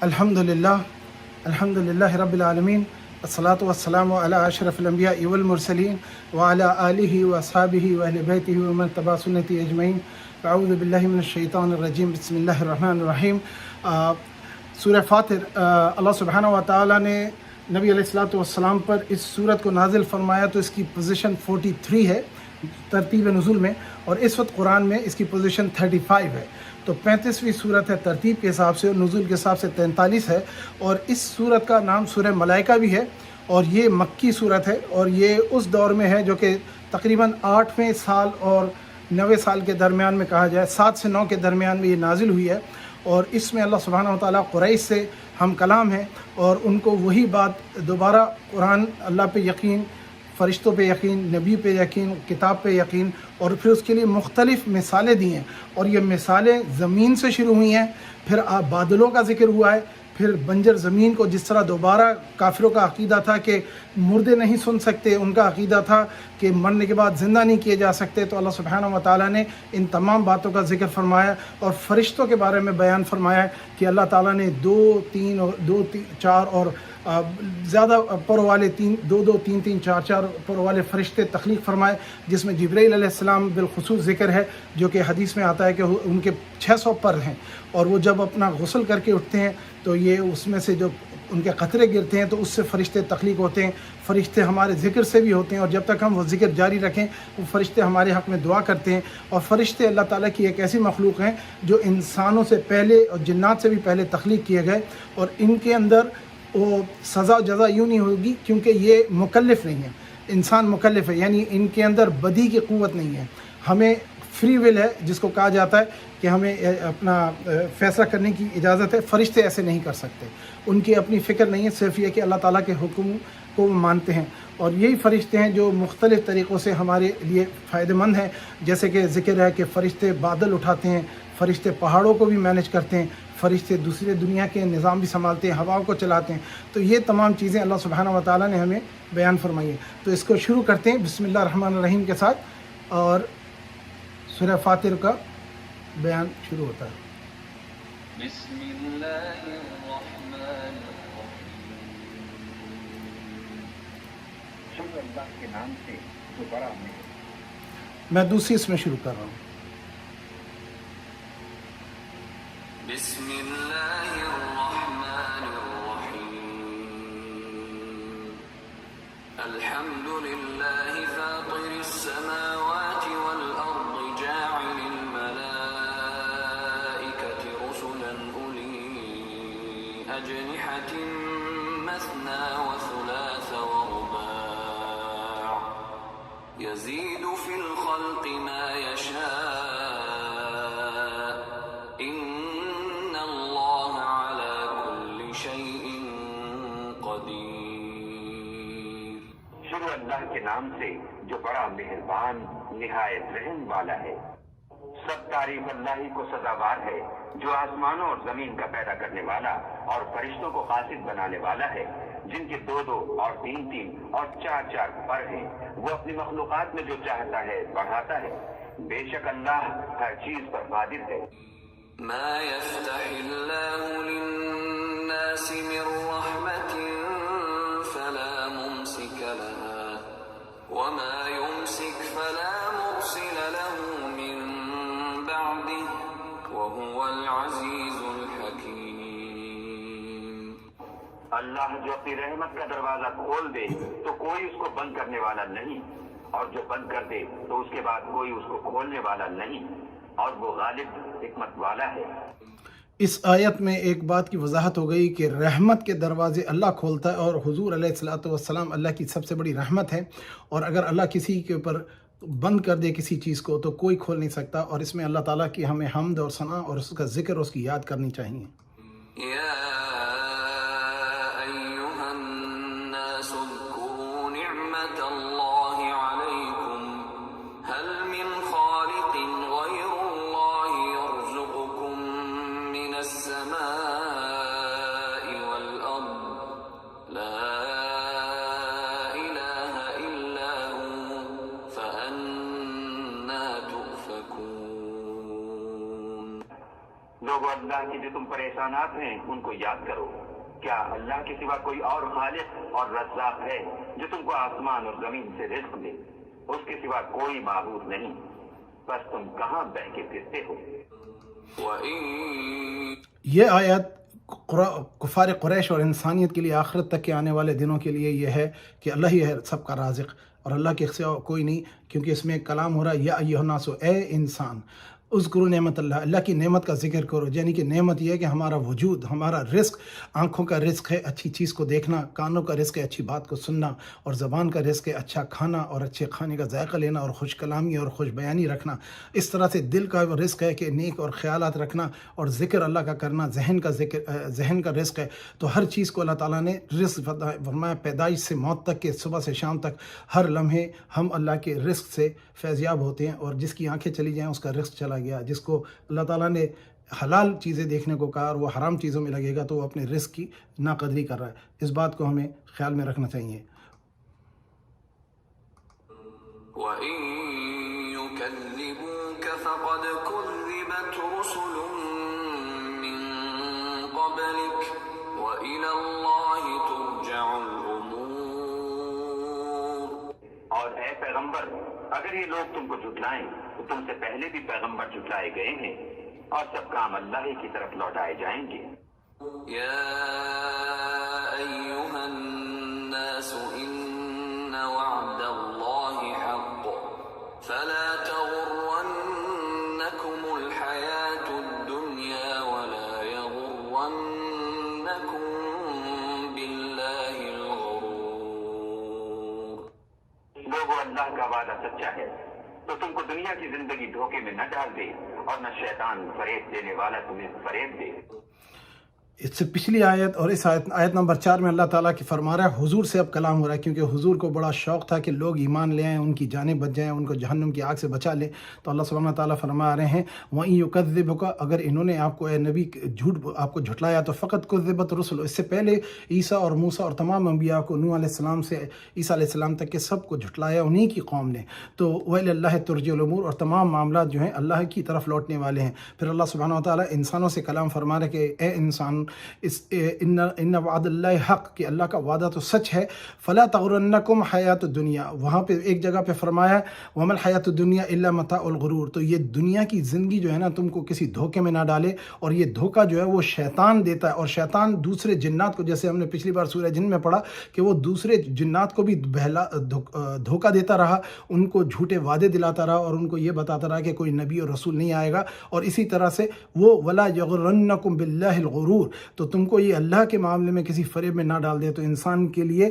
الحمدللہ رب العالمین الصلاۃ والسلام علی اشرف الانبیاء والمرسلین وعلی آلہ واصحابہ واہل بیتہ ومن تبع سنتہ اجمعین. اعوذ باللہ من الشیطان الرجیم. بسم اللہ الرحمن الرحیم. سورہ فاطر، اللہ سبحانہ و تعالیٰ نے نبی علیہ الصلاۃ والسلام پر اس سورت کو نازل فرمایا تو اس کی پوزیشن 43 ہے ترتیب نزول میں، اور اس وقت قرآن میں اس کی پوزیشن 35 ہے. تو 35ویں صورت ہے ترتیب کے حساب سے، اور نزول کے حساب سے 43 ہے. اور اس صورت کا نام سورہ ملائکہ بھی ہے، اور یہ مکی صورت ہے، اور یہ اس دور میں ہے جو کہ تقریباً 8ویں سال اور 9ویں سال کے درمیان میں کہا جائے، 7 سے 9 کے درمیان میں یہ نازل ہوئی ہے. اور اس میں اللہ سبحانہ و تعالیٰ قریش سے ہم کلام ہیں، اور ان کو وہی بات دوبارہ قرآن، اللہ پہ یقین، فرشتوں پہ یقین، نبی پہ یقین، کتاب پہ یقین، اور پھر اس کے لیے مختلف مثالیں دی ہیں. اور یہ مثالیں زمین سے شروع ہوئی ہیں، پھر بادلوں کا ذکر ہوا ہے، پھر بنجر زمین کو، جس طرح دوبارہ کافروں کا عقیدہ تھا کہ مردے نہیں سن سکتے، ان کا عقیدہ تھا کہ مرنے کے بعد زندہ نہیں کیے جا سکتے، تو اللہ سبحانہ و تعالیٰ نے ان تمام باتوں کا ذکر فرمایا. اور فرشتوں کے بارے میں بیان فرمایا کہ اللہ تعالیٰ نے 2 3 4 اور زیادہ پر والے 2 3 4 4 پر والے فرشتے تخلیق فرمائے، جس میں جبرائیل علیہ السلام بالخصوص ذکر ہے، جو کہ حدیث میں آتا ہے کہ ان کے 600 پر ہیں. اور وہ جب اپنا غسل کر کے اٹھتے ہیں تو یہ اس میں سے جو ان کے قطرے گرتے ہیں تو اس سے فرشتے تخلیق ہوتے ہیں. فرشتے ہمارے ذکر سے بھی ہوتے ہیں، اور جب تک ہم وہ ذکر جاری رکھیں وہ فرشتے ہمارے حق میں دعا کرتے ہیں. اور فرشتے اللہ تعالیٰ کی ایک ایسی مخلوق ہیں جو انسانوں سے پہلے اور جنات سے بھی پہلے تخلیق کیے گئے، اور ان کے اندر وہ سزا و جزا یوں نہیں ہوگی کیونکہ یہ مکلف نہیں ہے. انسان مکلف ہے، یعنی ان کے اندر بدی کی قوت نہیں ہے. ہمیں فری ول ہے، جس کو کہا جاتا ہے کہ ہمیں اپنا فیصلہ کرنے کی اجازت ہے. فرشتے ایسے نہیں کر سکتے، ان کی اپنی فکر نہیں ہے، صرف یہ کہ اللہ تعالیٰ کے حکم کو مانتے ہیں. اور یہی فرشتے ہیں جو مختلف طریقوں سے ہمارے لیے فائدہ مند ہیں، جیسے کہ ذکر ہے کہ فرشتے بادل اٹھاتے ہیں، فرشتے پہاڑوں کو بھی مینج کرتے ہیں، فرشتے دوسرے دنیا کے نظام بھی سنبھالتے ہیں، ہواؤں کو چلاتے ہیں. تو یہ تمام چیزیں اللہ سبحانہ و تعالیٰ نے ہمیں بیان فرمائی ہیں. تو اس کو شروع کرتے ہیں بسم اللہ الرحمن الرحیم کے ساتھ، اور سورہ فاطر کا بیان شروع ہوتا ہے. بسم اللہ الرحمن الرحیم. شکر اللہ کے نام سے جو بڑا ہے. میں دوسری اس میں شروع کر رہا ہوں. بسم اللہ الرحمن الرحیم. الحمد للہ فاطر السماوات والارض جاعل الملائکة رسلا اولی اجنحة مثنى وثلاث ورباع يزيد في الخلق ما يشاء إن الله على كل شيء قدير. شروع اللہ کے نام سے جو بڑا مہربان نہایت رحم والا ہے. سب تعریف اللہ ہی کو سزاوار ہے جو آسمانوں اور زمین کا پیدا کرنے والا اور فرشتوں کو قاصد بنانے والا ہے، جن کے 2 اور 3 اور 4 پر ہیں. وہ اپنی مخلوقات میں جو چاہتا ہے بڑھاتا ہے. بے شک اللہ ہر چیز پر قادر ہے. ما يفتح اللہ للناس من رحمة فلا ممسك لها وما يمسك فلا مرسل له من بعده وهو العزيز الحكيم. اللہ جو اپنی رحمت کا دروازہ کھول دے تو کوئی اس کو بند کرنے والا نہیں، اور جو بند کر دے تو اس کے بعد کوئی اس کو کھولنے والا نہیں، اور وہ غالب حکمت والا ہے. اس آیت میں ایک بات کی وضاحت ہو گئی کہ رحمت کے دروازے اللہ کھولتا ہے، اور حضور علیہ الصلاۃ والسلام اللہ کی سب سے بڑی رحمت ہے. اور اگر اللہ کسی کے اوپر بند کر دے کسی چیز کو تو کوئی کھول نہیں سکتا. اور اس میں اللہ تعالیٰ کی ہمیں حمد اور ثنا اور اس کا ذکر اور اس کی یاد کرنی چاہیے. أيها الناس اذكروا نعمة الله عليكم هل من خالق غير الله يرزقكم من السماء والأرض لا إله إلا هو فأنا تؤفكون. لوگوں اللہ کے جو تم پر احسانات ہیں ان کو یاد کرو. کیا اللہ کے سوا کوئی اور خالق اور رزاق ہے جو تم کو آسمان اور زمین سے رزق دے؟ اس کے سوا کوئی معبود نہیں. بس تم کہاں بہ کے پھرتے ہو؟ یہ آیت کفار قریش اور انسانیت کے لیے آخرت تک کے آنے والے دنوں کے لیے یہ ہے کہ اللہ ہی ہے سب کا رازق اور اللہ کے سوا کوئی نہیں، کیونکہ اس میں کلام ہو رہا ہے یا ایھا الناس، اے انسان اذکروا نعمت اللہ کی نعمت کا ذکر کرو. یعنی کہ نعمت یہ ہے کہ ہمارا وجود، ہمارا رزق، آنکھوں کا رزق ہے اچھی چیز کو دیکھنا، کانوں کا رزق ہے اچھی بات کو سننا، اور زبان کا رزق ہے اچھا کھانا اور اچھے کھانے کا ذائقہ لینا اور خوش کلامی اور خوش بیانی رکھنا. اس طرح سے دل کا رزق ہے کہ نیک اور خیالات رکھنا اور ذکر اللہ کا کرنا. ذہن کا رزق ہے. تو ہر چیز کو اللہ تعالیٰ نے رزق فرمایا. پیدائش سے موت تک کے صبح سے شام تک ہر لمحے ہم اللہ کے رزق سے فیضیاب ہوتے ہیں، اور جس کی آنکھیں چلی جائیں اس کا رزق چلا گیا. جس کو اللہ تعالیٰ نے حلال چیزیں دیکھنے کو کہا اور وہ حرام چیزوں میں لگے گا تو وہ اپنے رزق کی ناقدری کر رہا ہے. اس بات کو ہمیں خیال میں رکھنا چاہیے. وَإِن يُكَذِّبُوكَ فَقَدْ كُذِّبَتْ رُسُلٌ مِّن قَبْلِكَ وَإِلَى اللَّهِ تُرْجَعُ الْأُمُورُ. اور اے پیغمبر، اگر یہ لوگ تم کو جھٹلائیں تو تم سے پہلے بھی پیغمبر جھٹلائے گئے ہیں، اور سب کام اللہ ہی کی طرف لوٹائے جائیں گے. يا أيها الناس إن وعد الله حق فلا تغرنكم الحياة الدنيا ولا يغرنكم بالله الغرور. لوگوں، اللہ کا وعدہ سچا ہے، تو تم کو دنیا کی زندگی دھوکے میں نہ ڈال دے، اور نہ شیطان فریب دینے والا تمہیں فریب دے. اس سے پچھلی آیت اور اس آیت نمبر 4 میں اللہ تعالیٰ کی فرما رہا ہے. حضور سے اب کلام ہو رہا ہے، کیونکہ حضور کو بڑا شوق تھا کہ لوگ ایمان لے آئیں، ان کی جانیں بچ جائیں، ان کو جہنم کی آگ سے بچا لیں. تو اللہ سبحانہ تعالیٰ فرما رہے ہیں وَإِن يُكَذِّبُكَ، اگر انہوں نے آپ کو اے نبی آپ کو جھٹلایا تو فقط كُذِّبَتْ رُسُلٌ، اس سے پہلے عیسیٰ اور موسیٰ اور تمام انبیاء کو، نوح علیہ السلام سے عیسیٰ علیہ السلام تک کے سب کو جھٹلایا انہی کی قوم نے. تو وَإِلَى اللَّهِ تُرْجَعُ الْأُمُورُ، اور تمام معاملات جو ہیں اللہ کی طرف لوٹنے والے ہیں. پھر اللہ سبحانہ تعالیٰ انسانوں سے کلام فرما رہے کہ اے انسان، ان وعد اللہ حق، کہ اللہ کا وعدہ تو سچ ہے. فلا تغرنکم حیات الدنیا، وہاں پہ ایک جگہ پہ فرمایا وما الحیات الدنیا الا متاع الغرور. تو یہ دنیا کی زندگی جو ہے نا تم کو کسی دھوکے میں نہ ڈالے، اور یہ دھوکہ جو ہے وہ شیطان دیتا ہے. اور شیطان دوسرے جنات کو، جیسے ہم نے پچھلی بار سورہ جن میں پڑھا کہ وہ دوسرے جنات کو بھی دھوکہ دیتا رہا، ان کو جھوٹے وعدے دلاتا رہا اور ان کو یہ بتاتا رہا کہ کوئی نبی اور رسول نہیں آئے گا. اور اسی طرح سے وہ ولا یغرنکم باللہ الغرور، تو تم کو یہ اللہ کے معاملے میں کسی فریب میں نہ ڈال دے. تو انسان کے لیے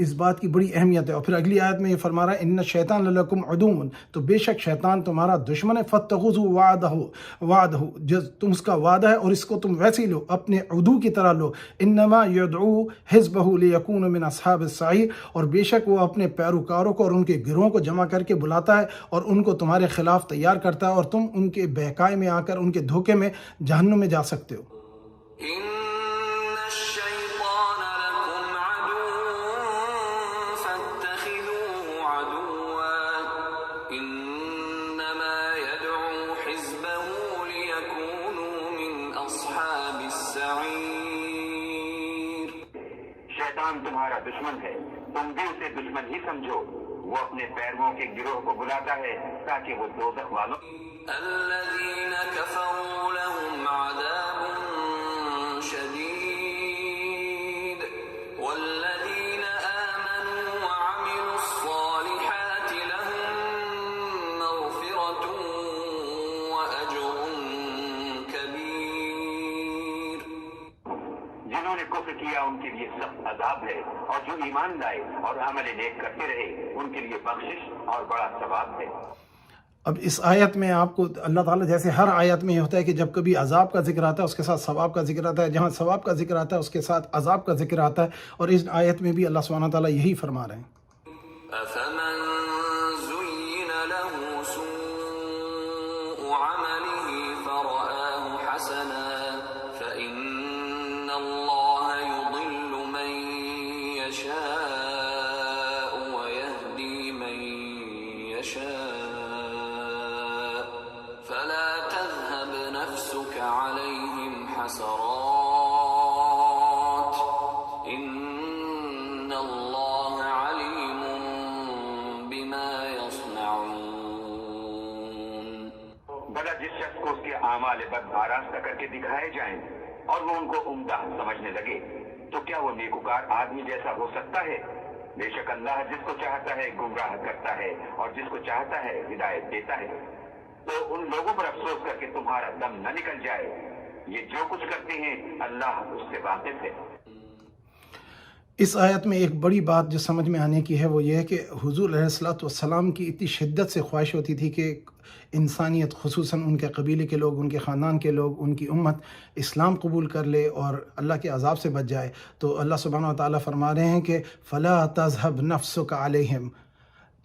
اس بات کی بڑی اہمیت ہے. اور پھر اگلی آیت میں یہ فرما رہا ہے ان الشیطان لکم عدو، تو بے شک شیطان تمہارا دشمن ہے. فاتخذوا وعدہ، جو تم اس کا وعدہ ہے اور اس کو تم ویسے ہی لو، اپنے عدو کی طرح لو. انما یدعو حزبہ لیکونوا من اصحاب السعیر، اور بے شک وہ اپنے پیروکاروں کو اور ان کے گروہوں کو جمع کر کے بلاتا ہے اور ان کو تمہارے خلاف تیار کرتا ہے، اور تم ان کے بہکائے میں آ کر ان کے دھوکے میں جہنم میں جا سکتے ہو. شیطان تمہارا دشمن ہے، تم بھی اسے دشمن ہی سمجھو. وہ اپنے پیرووں کے گروہ کو بلاتا ہے تاکہ وہ دوزخ والوں الذين كفروا لهم عذاب شديد والذين آمنوا وعملوا الصالحات لهم مغفرة وأجر كبير. جنہوں نے کفر کیا ان کے لیے سخت عذاب ہے، اور جو ایمان لائے اور عمل نیک کرتے رہے ان کے لیے بخشش اور بڑا ثواب ہے. اب اس آیت میں آپ کو اللہ تعالیٰ، جیسے ہر آیت میں یہ ہوتا ہے کہ جب کبھی عذاب کا ذکر آتا ہے اس کے ساتھ ثواب کا ذکر آتا ہے، جہاں ثواب کا ذکر آتا ہے اس کے ساتھ عذاب کا ذکر آتا ہے. اور اس آیت میں بھی اللہ سبحانہ تعالیٰ یہی فرما رہے ہیں. أفمن زين له سوء عمله فرآه حسنا فإن الله يضل من يشاء ويهدي من يشاء فلا تذهب نفسك فليسك عليهم حسرات إن الله عليم بما يصنعون. بھلا جس شخص کو اس کے اعمال بد آراستہ کر کے دکھائے جائیں اور وہ ان کو عمدہ سمجھنے لگے تو کیا وہ نیکوکار آدمی جیسا ہو سکتا ہے؟ بے شک اللہ جس کو چاہتا ہے گمراہ کرتا ہے اور جس کو چاہتا ہے ہدایت دیتا ہے. تو ان لوگوں پر افسوس کر کے تمہارا دم نہ نکل جائے. یہ جو کچھ کرتے ہیں اللہ اس سے واقف ہے. اس آیت میں ایک بڑی بات جو سمجھ میں آنے کی ہے وہ یہ ہے کہ حضور علیہ الصلوۃ والسلام کی اتنی شدت سے خواہش ہوتی تھی کہ انسانیت خصوصاً ان کے قبیلے کے لوگ، ان کے خاندان کے لوگ، ان کی امت اسلام قبول کر لے اور اللہ کے عذاب سے بچ جائے. تو اللہ سبحانہ و تعالیٰ فرما رہے ہیں کہ فلا تذهب نفسك علیہم،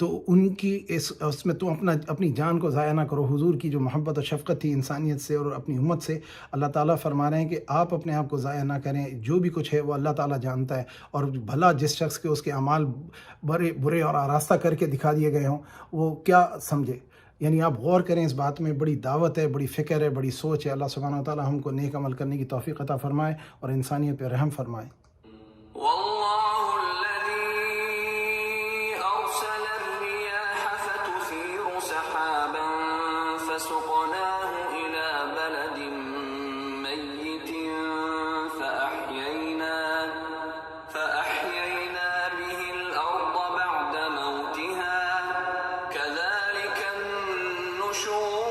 تو ان کی اس میں تم اپنی جان کو ضائع نہ کرو. حضور کی جو محبت و شفقت تھی انسانیت سے اور اپنی امت سے، اللہ تعالیٰ فرما رہے ہیں کہ آپ اپنے آپ کو ضائع نہ کریں. جو بھی کچھ ہے وہ اللہ تعالیٰ جانتا ہے، اور بھلا جس شخص کے اس کے اعمال برے اور آراستہ کر کے دکھا دیے گئے ہوں وہ کیا سمجھے. یعنی آپ غور کریں اس بات میں، بڑی دعوت ہے، بڑی فکر ہے، بڑی سوچ ہے. اللہ سبحانہ و تعالیٰ ہم کو نیک عمل کرنے کی توفیق عطا فرمائے اور انسانیت پہ رحم فرمائے. والله الذي أرسل الرياح فتثير سحابا فسقناه إلى بلد ميت فأحيينا به الأرض بعد موتها كذلك النشور.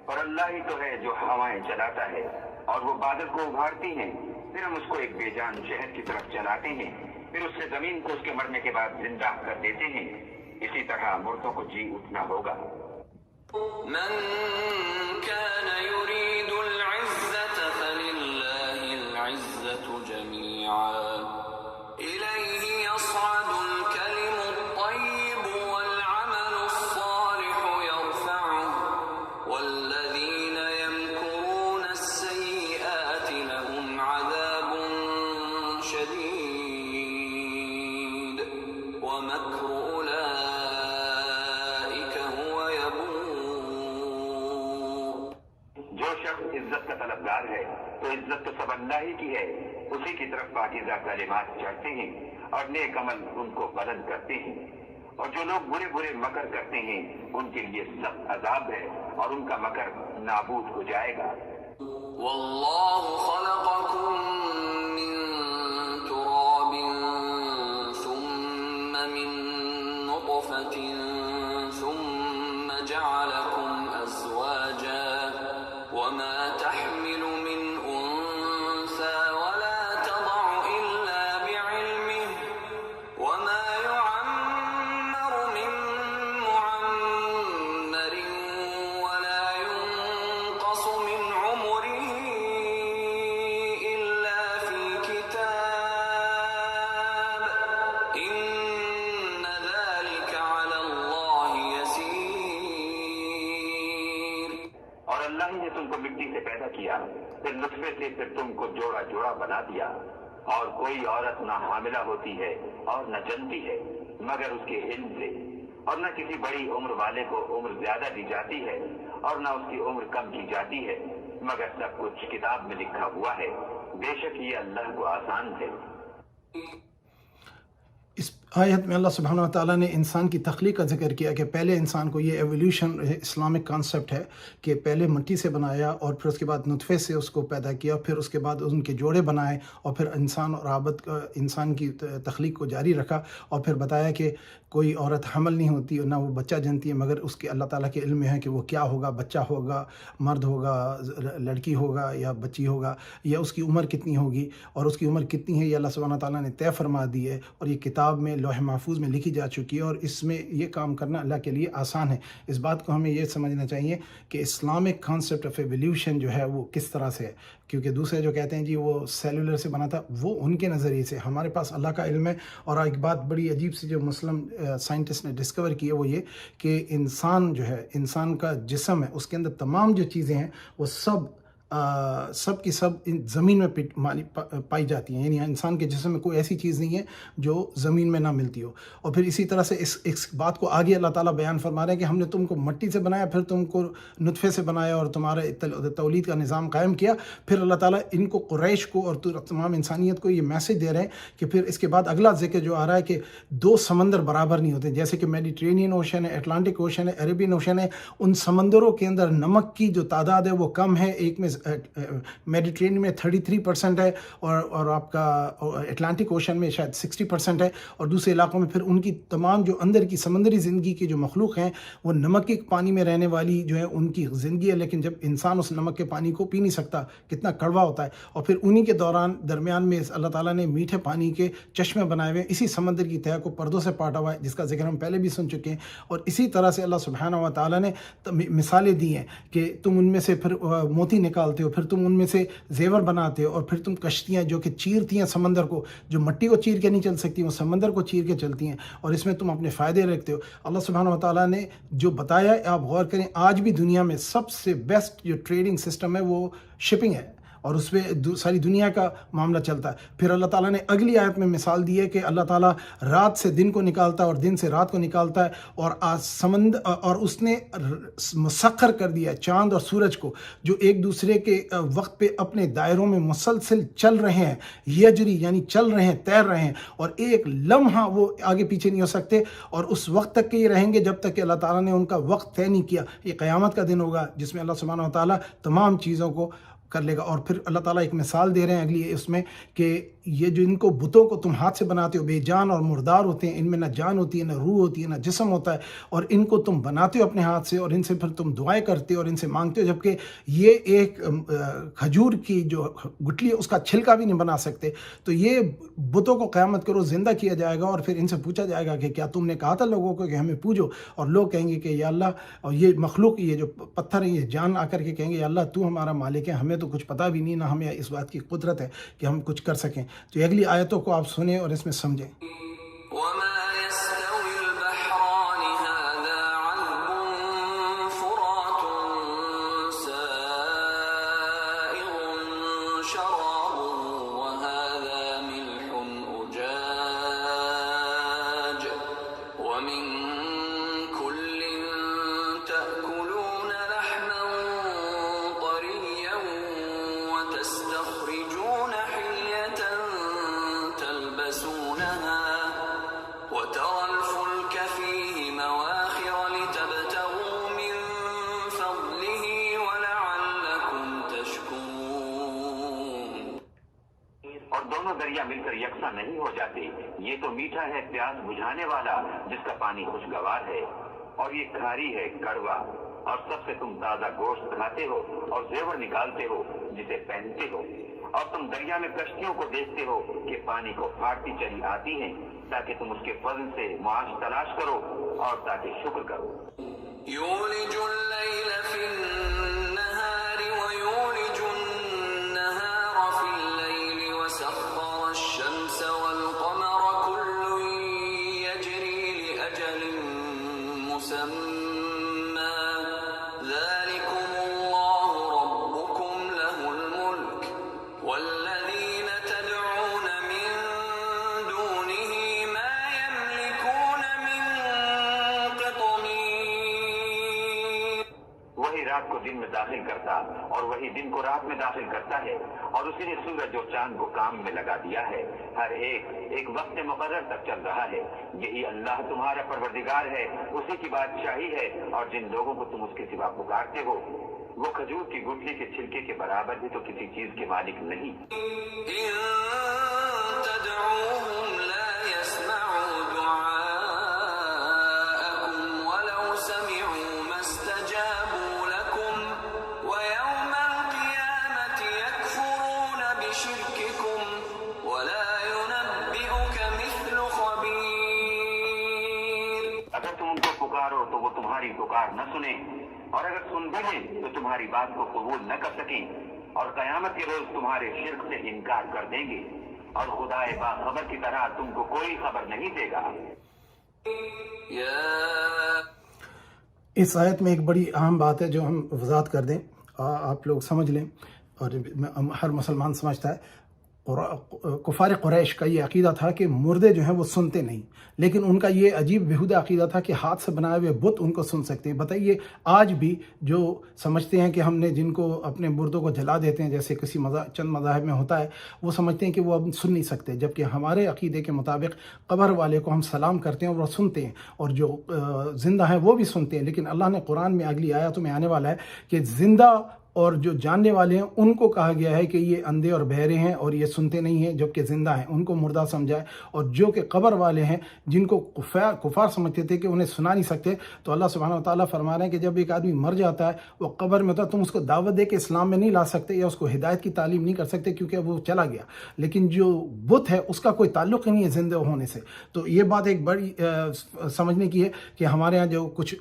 اور اللہ ہی تو ہے جو ہوائیں چلاتا ہے اور وہ بادل کو ابھارتی ہیں، پھر ہم اس کو ایک بے جان شہر کی طرف چلاتے ہیں، پھر اس سے زمین کو اس کے مرنے کے بعد زندہ کر دیتے ہیں. اسی طرح مردوں کو جی اٹھنا ہوگا. من كان يريد العزة فلله العزة جميعا إليه يصعد الكلم الطيب والعمل الصالح يرفعه والذين يمكرون السيئات لهم عذاب شديد ومكر أولئك هو يبور. جو شخص عزت کا طلبگار ہے تو عزت تو سب اللہ ہی کی ہے. اسی کی طرف پاکیزہ کلمات چڑھتے ہیں اور نیک عمل ان کو بلند کرتے ہیں. اور جو لوگ برے برے مکر کرتے ہیں ان کے لیے سخت عذاب ہے اور ان کا مکر نابود ہو جائے گا. والله خلقكم من تراب ثم من نطفة ثم جعلكم أزواجا وما تحمل من أنثى ولا تضع إلا بعلمه وما يعمر من معمر ولا ينقص من عمره إلا في كتاب إن ذلك على الله يسير. اور اللہ ہی نے تم کو مٹی سے پیدا کیا، پھر نطفے سے، پھر تم کو جوڑا جوڑا بنا دیا. اور کوئی عورت نہ حاملہ ہوتی ہے اور نہ جنتی ہے مگر اس کے علم سے، اور نہ کسی بڑی عمر والے کو عمر زیادہ دی جاتی ہے اور نہ اس کی عمر کم کی جاتی ہے مگر سب کچھ کتاب میں لکھا ہوا ہے. بے شک یہ اللہ کو آسان ہے. اس آیت میں اللہ سبحانہ و تعالیٰ نے انسان کی تخلیق کا ذکر کیا کہ پہلے انسان کو، یہ ایولیوشن اسلامک کانسیپٹ ہے کہ پہلے مٹی سے بنایا اور پھر اس کے بعد نطفے سے اس کو پیدا کیا، پھر اس کے بعد ان کے جوڑے بنائے اور پھر انسان اور انسان کی تخلیق کو جاری رکھا. اور پھر بتایا کہ کوئی عورت حمل نہیں ہوتی اور نہ وہ بچہ جنتی ہے مگر اس کے اللہ تعالیٰ کے علم میں ہے کہ وہ کیا ہوگا، بچہ ہوگا، مرد ہوگا، لڑکی ہوگا یا بچی ہوگا، یا اس کی عمر کتنی ہوگی، اور اس کی عمر کتنی ہے یہ اللہ سبحانہ و تعالیٰ نے طے فرما دی ہے اور یہ کتاب میں لوح محفوظ میں لکھی جا چکی ہے. اور اس میں یہ کام کرنا اللہ کے لیے آسان ہے. اس بات کو ہمیں یہ سمجھنا چاہیے کہ اسلامک کانسیپٹ آف ایولیوشن جو ہے وہ کس طرح سے ہے، کیونکہ دوسرے جو کہتے ہیں جی وہ سیلولر سے بنا تھا، وہ ان کے نظریے سے. ہمارے پاس اللہ کا علم ہے. اور ایک بات بڑی عجیب سی جو مسلم سائنٹسٹ نے ڈسکور کی ہے وہ یہ کہ انسان جو ہے، انسان کا جسم ہے، اس کے اندر تمام جو چیزیں ہیں وہ سب سب کی سب زمین میں پائی جاتی ہیں، یعنی انسان کے جسم میں کوئی ایسی چیز نہیں ہے جو زمین میں نہ ملتی ہو۔ اور پھر اسی طرح سے اس بات کو آگے اللہ تعالیٰ بیان فرما رہے ہیں کہ ہم نے تم کو مٹی سے بنایا، پھر تم کو نطفے سے بنایا اور تمہارے تولید کا نظام قائم کیا۔ پھر اللہ تعالیٰ ان کو قریش کو اور تمام انسانیت کو یہ میسج دے رہے ہیں کہ پھر اس کے بعد اگلا ذکر جو آ رہا ہے کہ دو سمندر برابر نہیں ہوتے، جیسے کہ میڈیٹرینین اوشن ہے، اٹلانٹک اوشن ہے، عربین اوشن ہے، ان سمندروں کے اندر نمک کی جو تعداد ہے وہ کم ہے۔ ایک میں میڈیٹرینین میں 33% ہے اور آپ کا اٹلانٹک اوشن میں شاید 60% ہے، اور دوسرے علاقوں میں پھر ان کی تمام جو اندر کی سمندری زندگی کی جو مخلوق ہیں وہ نمک کے پانی میں رہنے والی جو ہے ان کی زندگی ہے، لیکن جب انسان اس نمک کے پانی کو پی نہیں سکتا، کتنا کڑوا ہوتا ہے۔ اور پھر انہی کے درمیان میں اللہ تعالیٰ نے میٹھے پانی کے چشمے بنائے ہوئے ہیں، اسی سمندر کی تہہ کو پردوں سے پاٹا ہوا ہے، جس کا ذکر ہم پہلے بھی سن چکے ہیں۔ اور اسی طرح سے اللہ سبحانہ و تعالیٰ نے مثالیں دی ہیں کہ تم ان میں سے پھر موتی نکالتے ہو، پھر تم ان میں سے زیور بناتے ہو، اور پھر تم کشتیاں جو کہ چیرتی ہیں سمندر کو، جو مٹی کو چیر کے نہیں چل سکتی وہ سمندر کو چیر کے چلتی ہیں، اور اس میں تم اپنے فائدے رکھتے ہو۔ اللہ سبحانہ و تعالیٰ نے جو بتایا ہے آپ غور کریں، آج بھی دنیا میں سب سے بیسٹ جو ٹریڈنگ سسٹم ہے وہ شپنگ ہے، اور اس پہ ساری دنیا کا معاملہ چلتا ہے۔ پھر اللہ تعالیٰ نے اگلی آیت میں مثال دی ہے کہ اللہ تعالیٰ رات سے دن کو نکالتا ہے اور دن سے رات کو نکالتا ہے، اور اس نے مسخر کر دیا چاند اور سورج کو، جو ایک دوسرے کے وقت پہ اپنے دائروں میں مسلسل چل رہے ہیں، یجری یعنی چل رہے ہیں، تیر رہے ہیں، اور ایک لمحہ وہ آگے پیچھے نہیں ہو سکتے، اور اس وقت تک کے یہ رہیں گے جب تک کہ اللہ تعالیٰ نے ان کا وقت طے نہیں کیا۔ یہ قیامت کا دن ہوگا جس میں اللہ سبحانہ و تعالیٰ تمام چیزوں کو کر لے گا۔ اور پھر اللہ تعالیٰ ایک مثال دے رہے ہیں اگلی اس میں کہ یہ جو ان کو بتوں کو تم ہاتھ سے بناتے ہو، بے جان اور مردار ہوتے ہیں، ان میں نہ جان ہوتی ہے، نہ روح ہوتی ہے، نہ جسم ہوتا ہے، اور ان کو تم بناتے ہو اپنے ہاتھ سے، اور ان سے پھر تم دعائیں کرتے ہو اور ان سے مانگتے ہو، جبکہ یہ ایک کھجور کی جو گٹلی ہے اس کا چھلکا بھی نہیں بنا سکتے۔ تو یہ بتوں کو قیامت کرو زندہ کیا جائے گا، اور پھر ان سے پوچھا جائے گا کہ کیا تم نے کہا تھا لوگوں کو کہ ہمیں پوجو؟ اور لوگ کہیں گے کہ یا اللہ، اور یہ مخلوق، یہ جو پتھر ہے، یہ جان آ کر کے کہیں گے یا اللہ تو ہمارا مالک ہے، ہمیں تو کچھ پتہ بھی نہیں، نہ ہمیں اس بات کی قدرت ہے کہ ہم کچھ کر سکیں۔ تو اگلی آیتوں کو آپ سنیں اور اس میں سمجھیں۔ وما يستوي البحران هذا عذب فرات سائغ شرابه وهذا ملح أجاج ومن كل تأكلون لحما طريا وتستخرجون حلية تلبسونها وترى الفلك فيه مواخر لتبتغوا من فضله ولعلكم تشكرون۔ اور دونوں دریا مل کر یکساں نہیں ہو جاتے۔ یہ تو میٹھا ہے پیاس بجھانے والا جس کا پانی خوشگوار ہے، اور یہ کھاری ہے کڑوا، اور سب سے تم تازہ گوشت کھاتے ہو اور زیور نکالتے ہو جسے پہنتے ہو، اور تم دریا میں کشتیوں کو دیکھتے ہو کہ پانی کو پھاڑتی چلی آتی ہیں، تاکہ تم اس کے فضل سے معاش تلاش کرو اور تاکہ شکر کرو۔ يولج الليل في النهار ويولج النهار في الليل وسخر الشمس والقمر كل يجري لأجل مسمى ذلكم الله ربكم له الملك والذين تدعون من دونه ما يملكون من قطمير۔ وہی رات کو دن میں داخل کرتا اور وہی دن کو رات میں داخل کرتا ہے، اور اسی نے سورج اور چاند کو کام میں لگا دیا ہے، ہر ایک وقت مقرر تک چل رہا ہے۔ یہی اللہ تمہارا پروردگار ہے، اسی کی بادشاہی ہے، اور جن لوگوں کو تم اس کے سوا پکارتے ہو وہ کھجور کی گٹلی کے چھلکے کے برابر بھی تو کسی چیز کے مالک نہیں۔ إن تدعوهم لا يسمعوا دعاءكم ولو سمعوا ما استجابوا لكم ويوم القيامة يكفرون بشرككم ولا ينبئك مثل خبير۔ اگر تم ان کو پکارو تو وہ تمہاری پکار نہ سنیں، اور اگر سن بھی لیں تو تمہاری بات کو قبول نہ کر سکیں، اور قیامت کے روز تمہارے شرک سے انکار کر دیں گے، اور خدا باخبر کی طرح تم کو کوئی خبر نہیں دے گا۔ اس آیت میں ایک بڑی اہم بات ہے جو ہم وضاحت کر دیں، آپ لوگ سمجھ لیں اور ہر مسلمان سمجھتا ہے، کفار قریش کا یہ عقیدہ تھا کہ مردے جو ہیں وہ سنتے نہیں، لیکن ان کا یہ عجیب بیہودہ عقیدہ تھا کہ ہاتھ سے بنائے ہوئے بت ان کو سن سکتے ہیں۔ بتائیے آج بھی جو سمجھتے ہیں کہ ہم نے جن کو اپنے مردوں کو جلا دیتے ہیں، جیسے کسی چند مذاہب میں ہوتا ہے، وہ سمجھتے ہیں کہ وہ اب سن نہیں سکتے، جبکہ ہمارے عقیدے کے مطابق قبر والے کو ہم سلام کرتے ہیں اور وہ سنتے ہیں، اور جو زندہ ہیں وہ بھی سنتے ہیں۔ لیکن اللہ نے قرآن میں اگلی آیاتوں میں آنے والا ہے کہ زندہ اور جو جاننے والے ہیں ان کو کہا گیا ہے کہ یہ اندھے اور بہرے ہیں اور یہ سنتے نہیں ہیں جبکہ زندہ ہیں، ان کو مردہ سمجھائے۔ اور جو کہ قبر والے ہیں جن کو کفار سمجھتے تھے کہ انہیں سنا نہیں سکتے، تو اللہ سبحانہ و تعالیٰ فرما رہے ہیں کہ جب ایک آدمی مر جاتا ہے، وہ قبر میں ہوتا ہے، تم اس کو دعوت دے کے اسلام میں نہیں لا سکتے یا اس کو ہدایت کی تعلیم نہیں کر سکتے کیونکہ وہ چلا گیا۔ لیکن جو بت ہے اس کا کوئی تعلق ہی نہیں ہے زندہ ہونے سے۔ تو یہ بات ایک بڑی سمجھنے کی ہے کہ ہمارے ہاں جو کچھ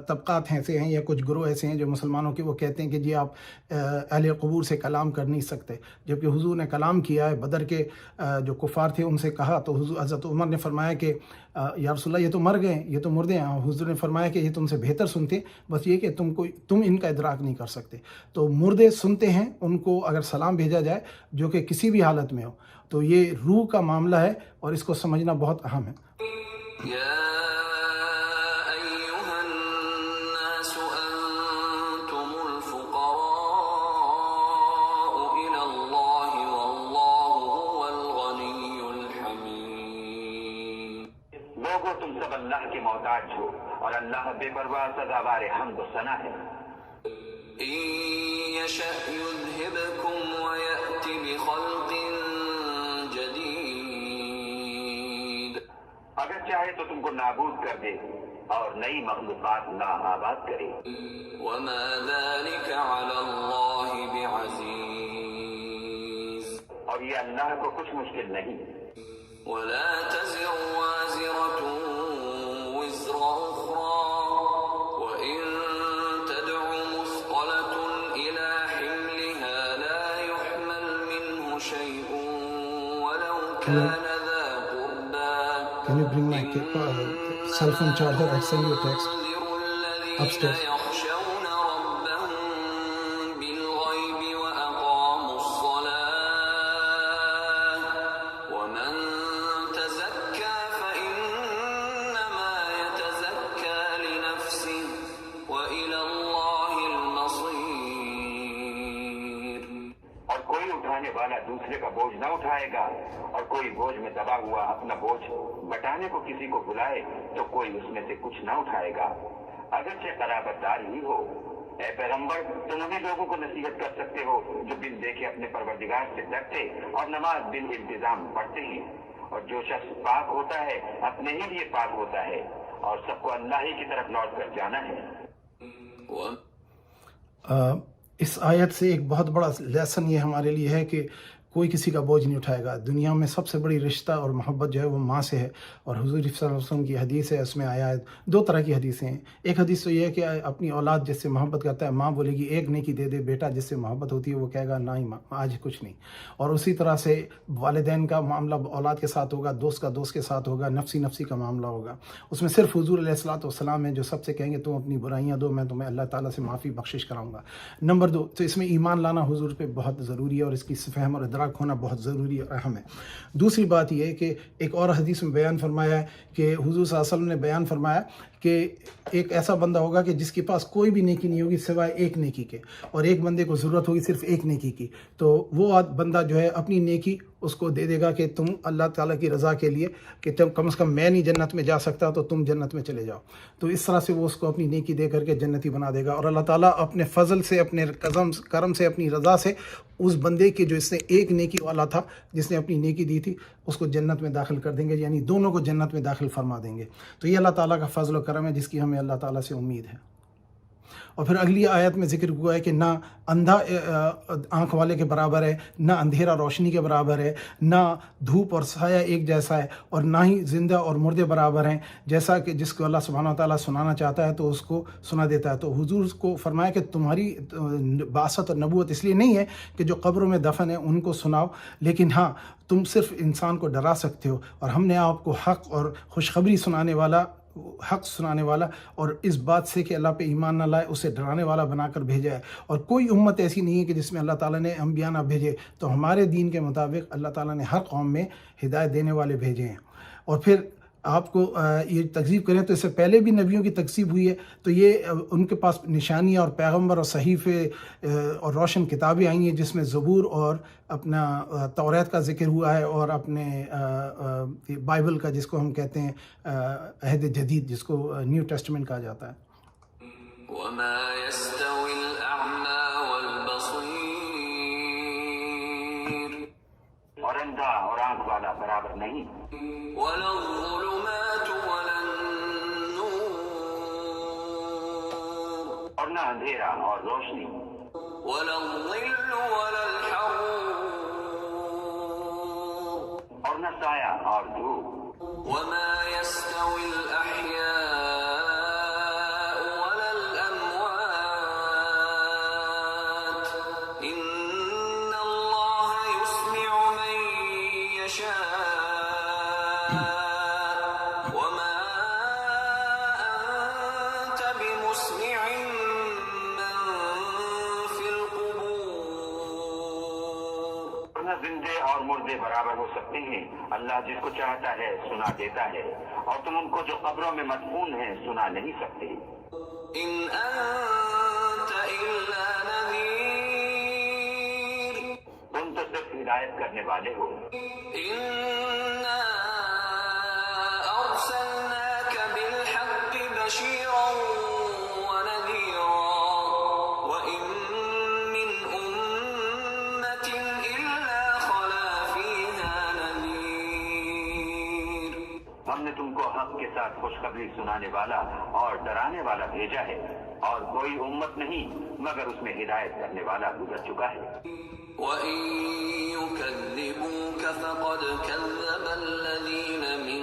طبقات ایسے ہیں یا کچھ گروہ ایسے ہیں جو مسلمانوں کے، وہ کہتے ہیں کہ جی آپ اہل قبور سے کلام کر نہیں سکتے، جبکہ حضور نے کلام کیا ہے۔ بدر کے جو کفار تھے ان سے کہا تو حضرت عمر نے فرمایا کہ یا رسول اللہ یہ تو مر گئے، یہ تو مردے ہیں۔ حضور نے فرمایا کہ یہ تم سے بہتر سنتے، بس یہ کہ تم ان کا ادراک نہیں کر سکتے۔ تو مردے سنتے ہیں، ان کو اگر سلام بھیجا جائے جو کہ کسی بھی حالت میں ہو، تو یہ روح کا معاملہ ہے اور اس کو سمجھنا بہت اہم ہے۔ تم سب اللہ کے محتاج ہو اور اللہ بے پرواہ سزاوار حمد و ثنا ہے۔ اگر چاہے تو تم کو نابود کر دے اور نئی مخلوقات لا آباد کرے۔ وما ذلك على اللہ بعزیز، اور یہ اللہ کو کچھ مشکل نہیں۔ ولا تزر وازرة وزر أخرى وإن تدع مثقلة إلى حملها لا يحمل منه شيء ولو كان ذا قربى. Can you bring my cell phone charger? I'll send you a text upstairs. دوسرے کا بوجھ نہ اٹھائے گا، اور کوئی بوجھ میں دبا ہوا اپنا بوجھ بٹانے کو کسی کو بلائے تو کوئی اس میں سے کچھ نہ اٹھائے گا، اگرچہ قرابت دار ہی ہو۔ اے پیغمبر، تم انہیں لوگوں کو نصیحت کر سکتے ہو جو بن دیکھے اپنے پروردگار سے ڈرتے اور نماز بن انتظام پڑھتے ہیں، اور جو شخص پاک ہوتا ہے اپنے ہی لیے پاک ہوتا ہے، اور سب کو اللہ ہی کی طرف لوٹ کر جانا ہے۔ اس آیت سے ایک بہت بڑا لیسن یہ ہمارے لیے ہے کہ کوئی کسی کا بوجھ نہیں اٹھائے گا۔ دنیا میں سب سے بڑی رشتہ اور محبت جو ہے وہ ماں سے ہے، اور حضور صلی اللہ علیہ وسلم کی حدیث ہے، اس میں آیا ہے دو طرح کی حدیثیں ہیں۔ ایک حدیث تو یہ ہے کہ اپنی اولاد جس سے محبت کرتا ہے ماں بولے گی ایک نیکی دے دے بیٹا، جس سے محبت ہوتی ہے وہ کہے گا نہیں ماں آج کچھ نہیں۔ اور اسی طرح سے والدین کا معاملہ اولاد کے ساتھ ہوگا، دوست کا دوست کے ساتھ ہوگا، نفسی کا معاملہ ہوگا۔ اس میں صرف حضور علیہ الصلوۃ ہیں جو سب سے کہیں گے تم اپنی برائیاں دو، میں تمہیں اللہ تعالیٰ سے معافی بخشش کراؤں گا۔ نمبر 2 تو اس میں ایمان لانا حضور پہ بہت ضروری ہے، اور اس کی فہم اور ادراک ہونا بہت ضروری اور اہم ہے۔ دوسری بات یہ ہے کہ ایک اور حدیث میں بیان فرمایا ہے کہ حضور صلی اللہ علیہ وسلم نے بیان فرمایا کہ ایک ایسا بندہ ہوگا کہ جس کے پاس کوئی بھی نیکی نہیں ہوگی سوائے ایک نیکی کے، اور ایک بندے کو ضرورت ہوگی صرف ایک نیکی کی، تو وہ بندہ جو ہے اپنی نیکی اس کو دے دے گا کہ تم اللہ تعالیٰ کی رضا کے لیے کہ تم کم از کم میں نہیں جنت میں جا سکتا تو تم جنت میں چلے جاؤ، تو اس طرح سے وہ اس کو اپنی نیکی دے کر کے جنتی بنا دے گا۔ اور اللہ تعالیٰ اپنے فضل سے، اپنے کرم سے، اپنی رضا سے اس بندے کے جو اس نے ایک نیکی والا تھا جس نے اپنی نیکی دی تھی اس کو جنت میں داخل کر دیں گے، یعنی دونوں کو جنت میں داخل فرما دیں گے۔ تو یہ اللہ تعالیٰ کا فضل و کرم ہے جس کی ہمیں اللہ تعالیٰ سے امید ہے۔ اور پھر اگلی آیت میں ذکر ہوا ہے کہ نہ اندھا آنکھ والے کے برابر ہے، نہ اندھیرا روشنی کے برابر ہے، نہ دھوپ اور سایہ ایک جیسا ہے، اور نہ ہی زندہ اور مردے برابر ہیں، جیسا کہ جس کو اللہ سبحانہ وتعالیٰ سنانا چاہتا ہے تو اس کو سنا دیتا ہے۔ تو حضور کو فرمایا کہ تمہاری بعثت اور نبوت اس لیے نہیں ہے کہ جو قبروں میں دفن ہیں ان کو سناؤ، لیکن ہاں تم صرف انسان کو ڈرا سکتے ہو، اور ہم نے آپ کو حق اور خوشخبری سنانے والا حق سنانے والا، اور اس بات سے کہ اللہ پہ ایمان نہ لائے اسے ڈرانے والا بنا کر بھیجا ہے۔ اور کوئی امت ایسی نہیں ہے کہ جس میں اللہ تعالیٰ نے انبیاء نہ بھیجے، تو ہمارے دین کے مطابق اللہ تعالیٰ نے ہر قوم میں ہدایت دینے والے بھیجے ہیں۔ اور پھر آپ کو یہ تکذیب کریں تو اس سے پہلے بھی نبیوں کی تکذیب ہوئی ہے، تو یہ ان کے پاس نشانیاں اور پیغمبر اور صحیفے اور روشن کتابیں آئی ہیں، جس میں زبور اور اپنا توریت کا ذکر ہوا ہے، اور اپنے بائبل کا، جس کو ہم کہتے ہیں عہد جدید، جس کو نیو ٹیسٹمنٹ کہا جاتا ہے۔ وما يستوي الأعمى والبصير اور اندھا اور آنکھ والا برابر نہیں، ولا الظلمات ولا النور اور نہ اندھیرا اور روشنی، ولا الظل ولا الحرور اور نہ سایہ اور دھوپ، وما يستوي الأحياء ولا الأموات إن الله يسمع من يشاء وما أنت بمسمع من في القبور اور نہ زندے اور مردے برابر ہو سکتے ہیں، اللہ جس کو چاہتا ہے سنا دیتا ہے، اور تم ان کو جو قبروں میں مدفون ہیں سنا نہیں سکتے۔ إن أنت إلا نذير تم تو صرف ہدایت کرنے والے ہو۔ إنا أرسلناك بالحق بشيرا ونذيرا وإن من أمة إلا خلا فيها نذير ہم نے تم کو حق کے ساتھ خوشخبری سنانے والا اور ڈرانے والا بھیجا ہے، اور کوئی امت نہیں مگر اس میں ہدایت کرنے والا گزر چکا ہے۔ وإن يكذبوك فقد كذب الذين من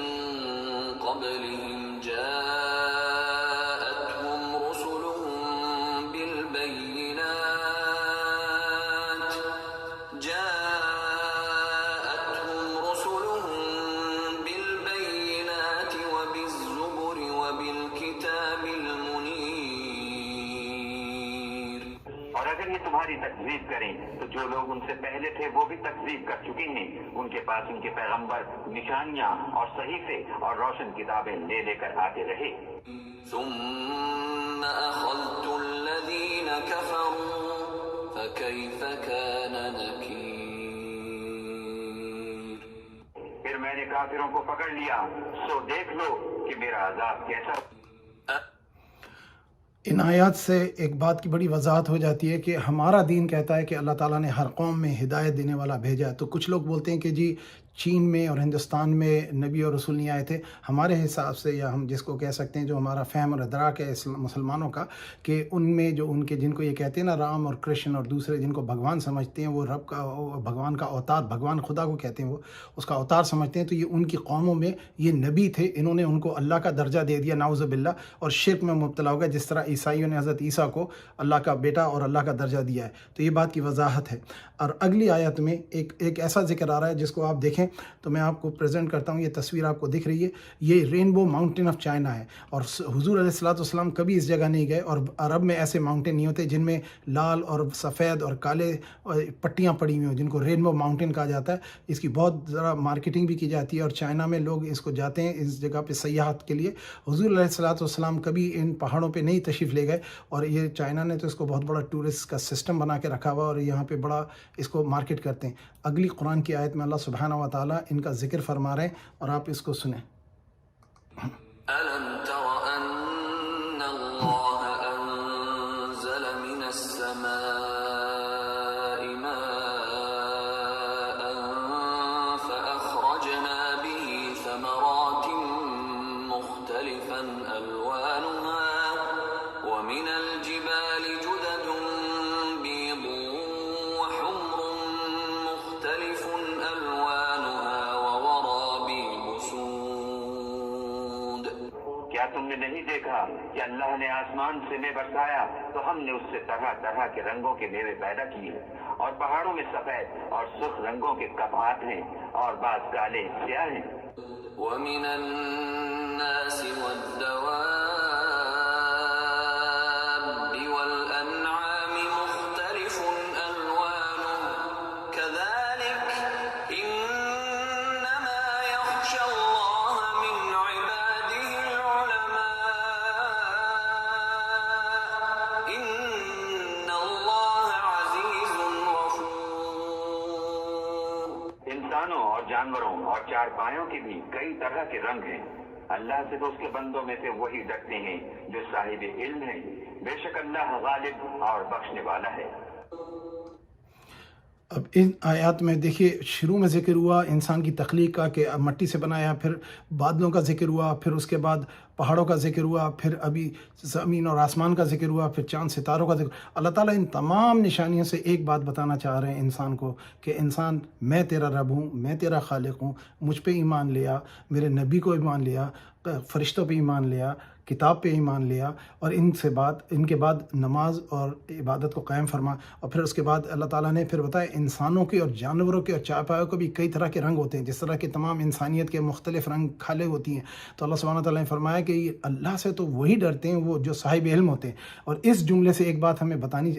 قبلهم جاءتهم رسلهم بالبينات وبالزبر وبالكتاب المنير اور اگر یہ تمہاری تکذیب کریں تو جو لوگ ان سے پہلے تھے وہ بھی تکذیب کر چکے ہیں، ان کے پاس ان کے پیغمبر نشانیاں اور صحیفے اور روشن کتابیں لے لے کر آتے رہے۔ ثم أخذت الذين كفروا فكيف كان نكير پھر میں نے کافروں کو پکڑ لیا، سو دیکھ لو کہ میرا عذاب کیسا۔ ان آیات سے ایک بات کی بڑی وضاحت ہو جاتی ہے کہ ہمارا دین کہتا ہے کہ اللہ تعالیٰ نے ہر قوم میں ہدایت دینے والا بھیجا ہے۔ تو کچھ لوگ بولتے ہیں کہ جی چین میں اور ہندوستان میں نبی اور رسول نہیں آئے تھے۔ ہمارے حساب سے، یا ہم جس کو کہہ سکتے ہیں جو ہمارا فہم اور ادراک ہے مسلمانوں کا، کہ ان میں جو ان کے جن کو یہ کہتے ہیں نا رام اور کرشن اور دوسرے جن کو بھگوان سمجھتے ہیں، وہ رب کا بھگوان کا اوتار، بھگوان خدا کو کہتے ہیں، وہ اس کا اوتار سمجھتے ہیں، تو یہ ان کی قوموں میں یہ نبی تھے، انہوں نے ان کو اللہ کا درجہ دے دیا نعوذ باللہ، اور شرک میں مبتلا ہو گئے، جس طرح عیسائیوں نے حضرت عیسیٰ کو اللہ کا بیٹا اور اللہ کا درجہ دیا ہے۔ تو یہ بات کی وضاحت ہے۔ اور اگلی آیت میں ایک ایسا ذکر آ رہا ہے جس کو آپ دیکھیں تو میں آپ کو پریزنٹ کرتا ہوں۔ یہ تصویر آپ کو دکھ رہی ہے، یہ رینبو ماؤنٹین آف چائنا ہے، اور حضور علیہ الصلوۃ والسلام کبھی اس جگہ نہیں گئے، اور عرب میں ایسے ماؤنٹین نہیں ہوتے جن میں لال اور سفید اور کالے پٹیاں پڑی ہوئی ہوں، جن کو رینبو ماؤنٹین کہا جاتا ہے۔ اس کی بہت ذرا مارکیٹنگ بھی کی جاتی ہے، اور چائنا میں لوگ اس کو جاتے ہیں اس جگہ پہ سیاحت کے لیے۔ حضور علیہ الصلوۃ والسلام کبھی ان پہاڑوں پہ نہیں تشریف لے گئے، اور یہ چائنا نے تو اس کو بہت بڑا ٹورسٹ کا سسٹم بنا کے رکھا ہوا، اور یہاں پہ بڑا اس کو مارکیٹ کرتے ہیں۔ اگلی قرآن کی آیت میں اللہ سبحانہ و تعالیٰ ان کا ذکر فرما رہے ہیں، اور آپ اس کو سنیں۔ ألم تر أن الله أنزل من السماء ماء فأخرجنا به ثمرات مختلفا ألوانها ومن الجبال جدد بيض وحمر مختلف ألوانها وغرابيب سود کیا تم نے نہیں دیکھا کہ اللہ نے آسمان سے میں برسایا تو ہم نے اس سے طرح طرح کے رنگوں کے میوے پیدا کیے، اور پہاڑوں میں سفید اور سرخ رنگوں کے کپات ہیں، اور بعض کالے سیاہ ہیں۔ ومن الناس والدواب والأنعام مختلف ألوانه كذلك إنما يخشى الله من عباده العلماء إن الله عزيز غفور. انسانوں اور جانوروں اور چارپائیوں کے بھی کئی طرح کے رنگ ہیں. اللہ سے تو اس کے بندوں میں سے وہی ڈرتے ہیں جو صاحب علم ہیں. بے شک اللہ غالب اور بخشنے والا ہے. اب ان آیات میں دیکھیے شروع میں ذکر ہوا انسان کی تخلیق کا کہ مٹی سے بنایا، پھر بادلوں کا ذکر ہوا، پھر اس کے بعد پہاڑوں کا ذکر ہوا، پھر ابھی زمین اور آسمان کا ذکر ہوا، پھر چاند ستاروں کا ذکر. اللہ تعالیٰ ان تمام نشانیوں سے ایک بات بتانا چاہ رہے ہیں انسان کو کہ انسان میں تیرا رب ہوں، میں تیرا خالق ہوں. مجھ پہ ایمان لیا، میرے نبی کو ایمان لیا، فرشتوں پہ ایمان لیا، کتاب پہ ایمان لیا، اور ان کے بعد نماز اور عبادت کو قائم فرما. اور پھر اس کے بعد اللہ تعالیٰ نے پھر بتایا انسانوں کے اور جانوروں کے اور چارپائیوں کو بھی کئی طرح کے رنگ ہوتے ہیں، جس طرح کے تمام انسانیت کے مختلف رنگ کھالیں ہوتی ہیں. تو اللہ سبحانہ تعالیٰ نے فرمایا کہ اللہ سے تو وہی ڈرتے ہیں وہ جو صاحب علم ہوتے ہیں. اور اس جملے سے ایک بات ہمیں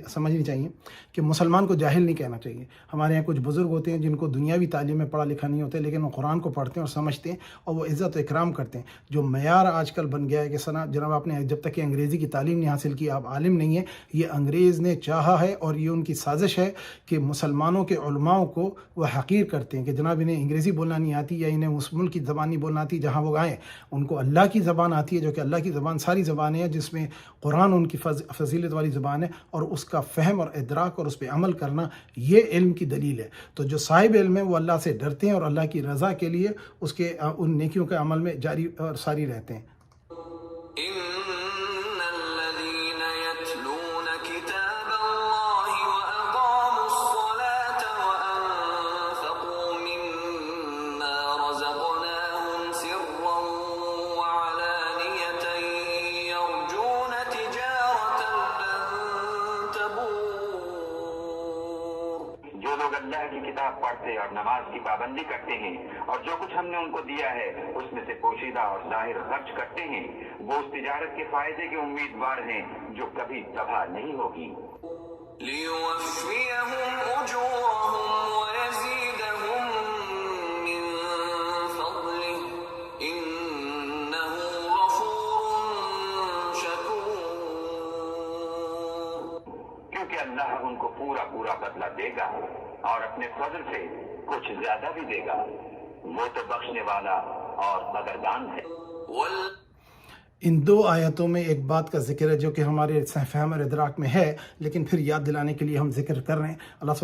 سمجھنی چاہیے کہ مسلمان کو جاہل نہیں کہنا چاہیے. ہمارے یہاں کچھ بزرگ ہوتے ہیں جن کو دنیاوی تعلیم میں پڑھا لکھا نہیں ہوتے، لیکن وہ قرآن کو پڑھتے ہیں اور سمجھتے ہیں اور وہ عزت و اکرام کرتے ہیں. جو معیار آج کل بن گیا ہے کہ جناب آپ نے جب تک کہ انگریزی کی تعلیم نہیں حاصل کی آپ عالم نہیں ہیں، یہ انگریز نے چاہا ہے اور یہ ان کی سازش ہے کہ مسلمانوں کے علماء کو وہ حقیر کرتے ہیں کہ جناب انہیں انگریزی بولنا نہیں آتی یا انہیں اس ملک کی زبان نہیں بولنا آتی جہاں وہ آئیں. ان کو اللہ کی زبان آتی ہے جو کہ اللہ کی زبان ساری زبانیں ہیں، جس میں قرآن ان کی فضیلت والی زبان ہے، اور اس کا فہم اور ادراک اور اس پہ عمل کرنا یہ علم کی دلیل ہے. تو جو صاحب علم ہے وہ اللہ سے ڈرتے ہیں اور اللہ کی رضا کے لیے اس کے ان نیکیوں کے عمل میں جاری اور ساری رہتے ہیں. إن الذين يتلون كتاب الله وأقاموا الصلاة وأنفقوا مما رزقناهم سرا وعلانية يرجون تجارة لن تبور. جو لوگ اللہ کی کتاب پڑھتے اور نماز کی پابندی کرتے ہیں اور جو کچھ ہم نے ان کو دیا ہے اس میں سے پوشیدہ اور ظاہر خرچ کرتے ہیں، وہ اس تجارت کے فائدے کے امیدوار ہیں جو کبھی تباہ نہیں ہوگی. ليوفيهم أجورهم ويزيدهم من فضله إنه غفور شكور. کیونکہ اللہ ان کو پورا بدلہ دے گا اور اپنے فضل سے کچھ زیادہ بھی دے گا. وہ تو بخشنے والا اور قدردان ہے. ان دو آیتوں میں ایک بات کا ذکر ہے جو کہ ہمارے فہم اور ادراک میں ہے، لیکن پھر یاد دلانے کے لیے ہم ذکر کر رہے ہیں. اللہ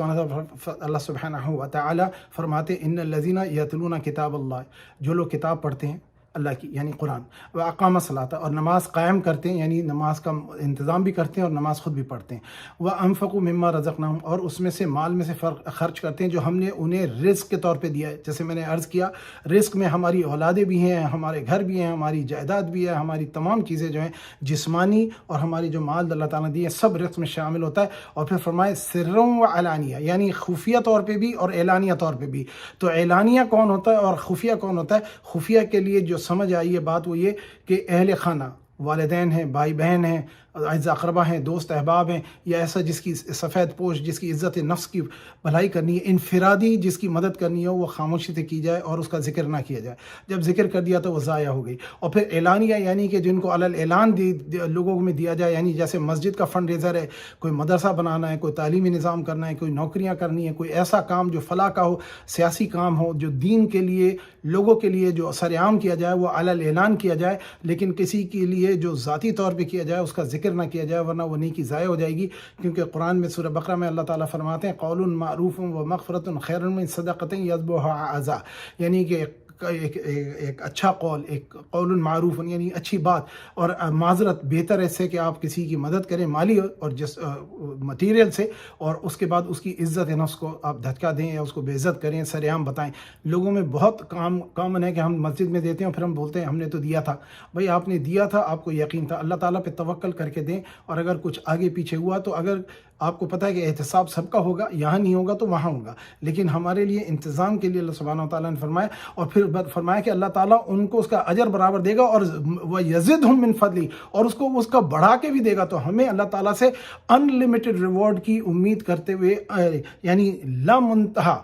سبحانہ و تعالی فرماتے ان الذین یتلون کتاب اللہ، جو لوگ کتاب پڑھتے ہیں اللہ کی یعنی قرآن، واقام الصلاۃ اور نماز قائم کرتے ہیں یعنی نماز کا انتظام بھی کرتے ہیں اور نماز خود بھی پڑھتے ہیں، وانفقوا مما رزقناہم اور اس میں سے مال میں سے خرچ کرتے ہیں جو ہم نے انہیں رزق کے طور پہ دیا ہے. جیسے میں نے عرض کیا رزق میں ہماری اولادیں بھی ہیں، ہمارے گھر بھی ہیں، ہماری جائیداد بھی ہے، ہماری تمام چیزیں جو ہیں جسمانی اور ہماری جو مال اللہ تعالیٰ نے دی ہے سب رزق میں شامل ہوتا ہے. اور پھر فرمائے سرًا و علانیہ یعنی خفیہ طور پہ بھی اور اعلانیہ طور پہ بھی. تو اعلانیہ کون ہوتا ہے اور خفیہ کون ہوتا ہے؟ خفیہ کے لیے جو سمجھ آئی ہے بات وہ یہ کہ اہل خانہ، والدین ہیں، بھائی بہن ہیں، اعزاء اقربا ہیں، دوست احباب ہیں، یا ایسا جس کی سفید پوش، جس کی عزت نفس کی بھلائی کرنی ہے، انفرادی جس کی مدد کرنی ہو وہ خاموشی سے کی جائے اور اس کا ذکر نہ کیا جائے. جب ذکر کر دیا تو وہ ضائع ہو گئی. اور پھر اعلانیہ یعنی کہ جن کو علی اعلان لوگوں میں دیا جائے، یعنی جیسے مسجد کا فنڈ ریزر ہے، کوئی مدرسہ بنانا ہے، کوئی تعلیمی نظام کرنا ہے، کوئی نوکریاں کرنی ہے، کوئی ایسا کام جو فلاح کا ہو، سیاسی کام ہو جو دین کے لیے لوگوں کے لیے جو سر عام کیا جائے وہ علی اعلان کیا جائے، لیکن کسی کے لیے جو ذاتی طور پہ کیا جائے اس کا ذکر نہ کیا جائے ورنہ وہ نیکی ضائع ہو جائے گی. کیونکہ قرآن میں سورہ بقرہ میں اللہ تعالیٰ فرماتے ہیں قول معروف و مغفرۃ خیر من صدقۃ یتبعها اذى، یعنی کہ ایک اچھا قول، ایک قول معروف یعنی اچھی بات اور معذرت بہتر ہے سے کہ آپ کسی کی مدد کریں مالی اور جس مٹیریل سے، اور اس کے بعد اس کی عزت نفس کو آپ دھچکا دیں یا اس کو بے عزت کریں، سر عام بتائیں. لوگوں میں بہت کامن ہے کہ ہم مسجد میں دیتے ہیں اور پھر ہم بولتے ہیں ہم نے تو دیا تھا. بھائی آپ نے دیا تھا، آپ کو یقین تھا، اللہ تعالیٰ پہ توکل کر کے دیں، اور اگر کچھ آگے پیچھے ہوا تو اگر آپ کو پتہ ہے کہ احتساب سب کا ہوگا، یہاں نہیں ہوگا تو وہاں ہوگا، لیکن ہمارے لیے انتظام کے لیے اللہ سبحانہ وتعالیٰ نے فرمایا، اور پھر فرمایا کہ اللہ تعالیٰ ان کو اس کا اجر برابر دے گا، اور وَيَزِدْهُم مِّن فَضْلِهِ، اور اس کو اس کا بڑھا کے بھی دے گا۔ تو ہمیں اللہ تعالیٰ سے ان لمیٹڈ ریوارڈ کی امید کرتے ہوئے، یعنی لا منتہا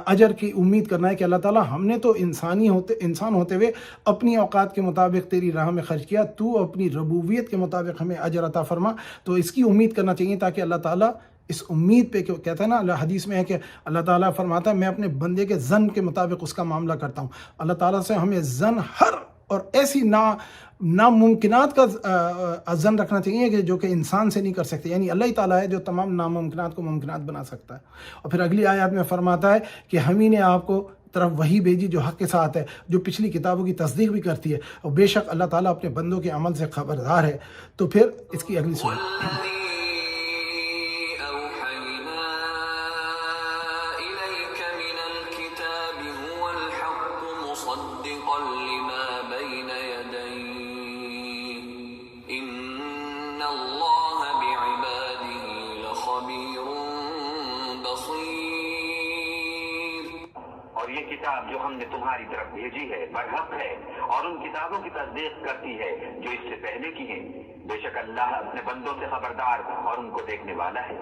اجر کی امید کرنا ہے کہ اللہ تعالیٰ ہم نے تو انسان ہوتے ہوئے اپنی اوقات کے مطابق تیری راہ میں خرچ کیا، تو اپنی ربوبیت کے مطابق ہمیں اجر عطا فرما۔ تو اس کی امید کرنا چاہیے، تاکہ اللہ تعالیٰ اس امید پہ، کہتا ہے نا اللہ حدیث میں ہے کہ اللہ تعالیٰ فرماتا ہے میں اپنے بندے کے ظن کے مطابق اس کا معاملہ کرتا ہوں۔ اللہ تعالیٰ سے ہمیں ظن ہر اور ایسی ناممکنات کا ظن رکھنا چاہیے کہ جو کہ انسان سے نہیں کر سکتے، یعنی اللہ تعالیٰ ہے جو تمام ناممکنات کو ممکنات بنا سکتا ہے۔ اور پھر اگلی آیات میں فرماتا ہے کہ ہم ہی نے آپ کو طرف وہی بھیجی جو حق کے ساتھ ہے، جو پچھلی کتابوں کی تصدیق بھی کرتی ہے، اور بے شک اللہ تعالیٰ اپنے بندوں کے عمل سے خبردار ہے۔ تو پھر اس کی اگلی سورت والذي أوحينا إليك من الكتاب هو الحق مصدقا لما بين يديه إن الله بعباده لخبير بصير۔ اور یہ کتاب جو ہم نے تمہاری طرف بھیجی ہے برحق ہے، اور ان کتابوں کی تصدیق کرتی ہے جو اس سے پہلے کی ہیں۔ بے شک اللہ اپنے بندوں سے خبردار اور ان کو دیکھنے والا ہے۔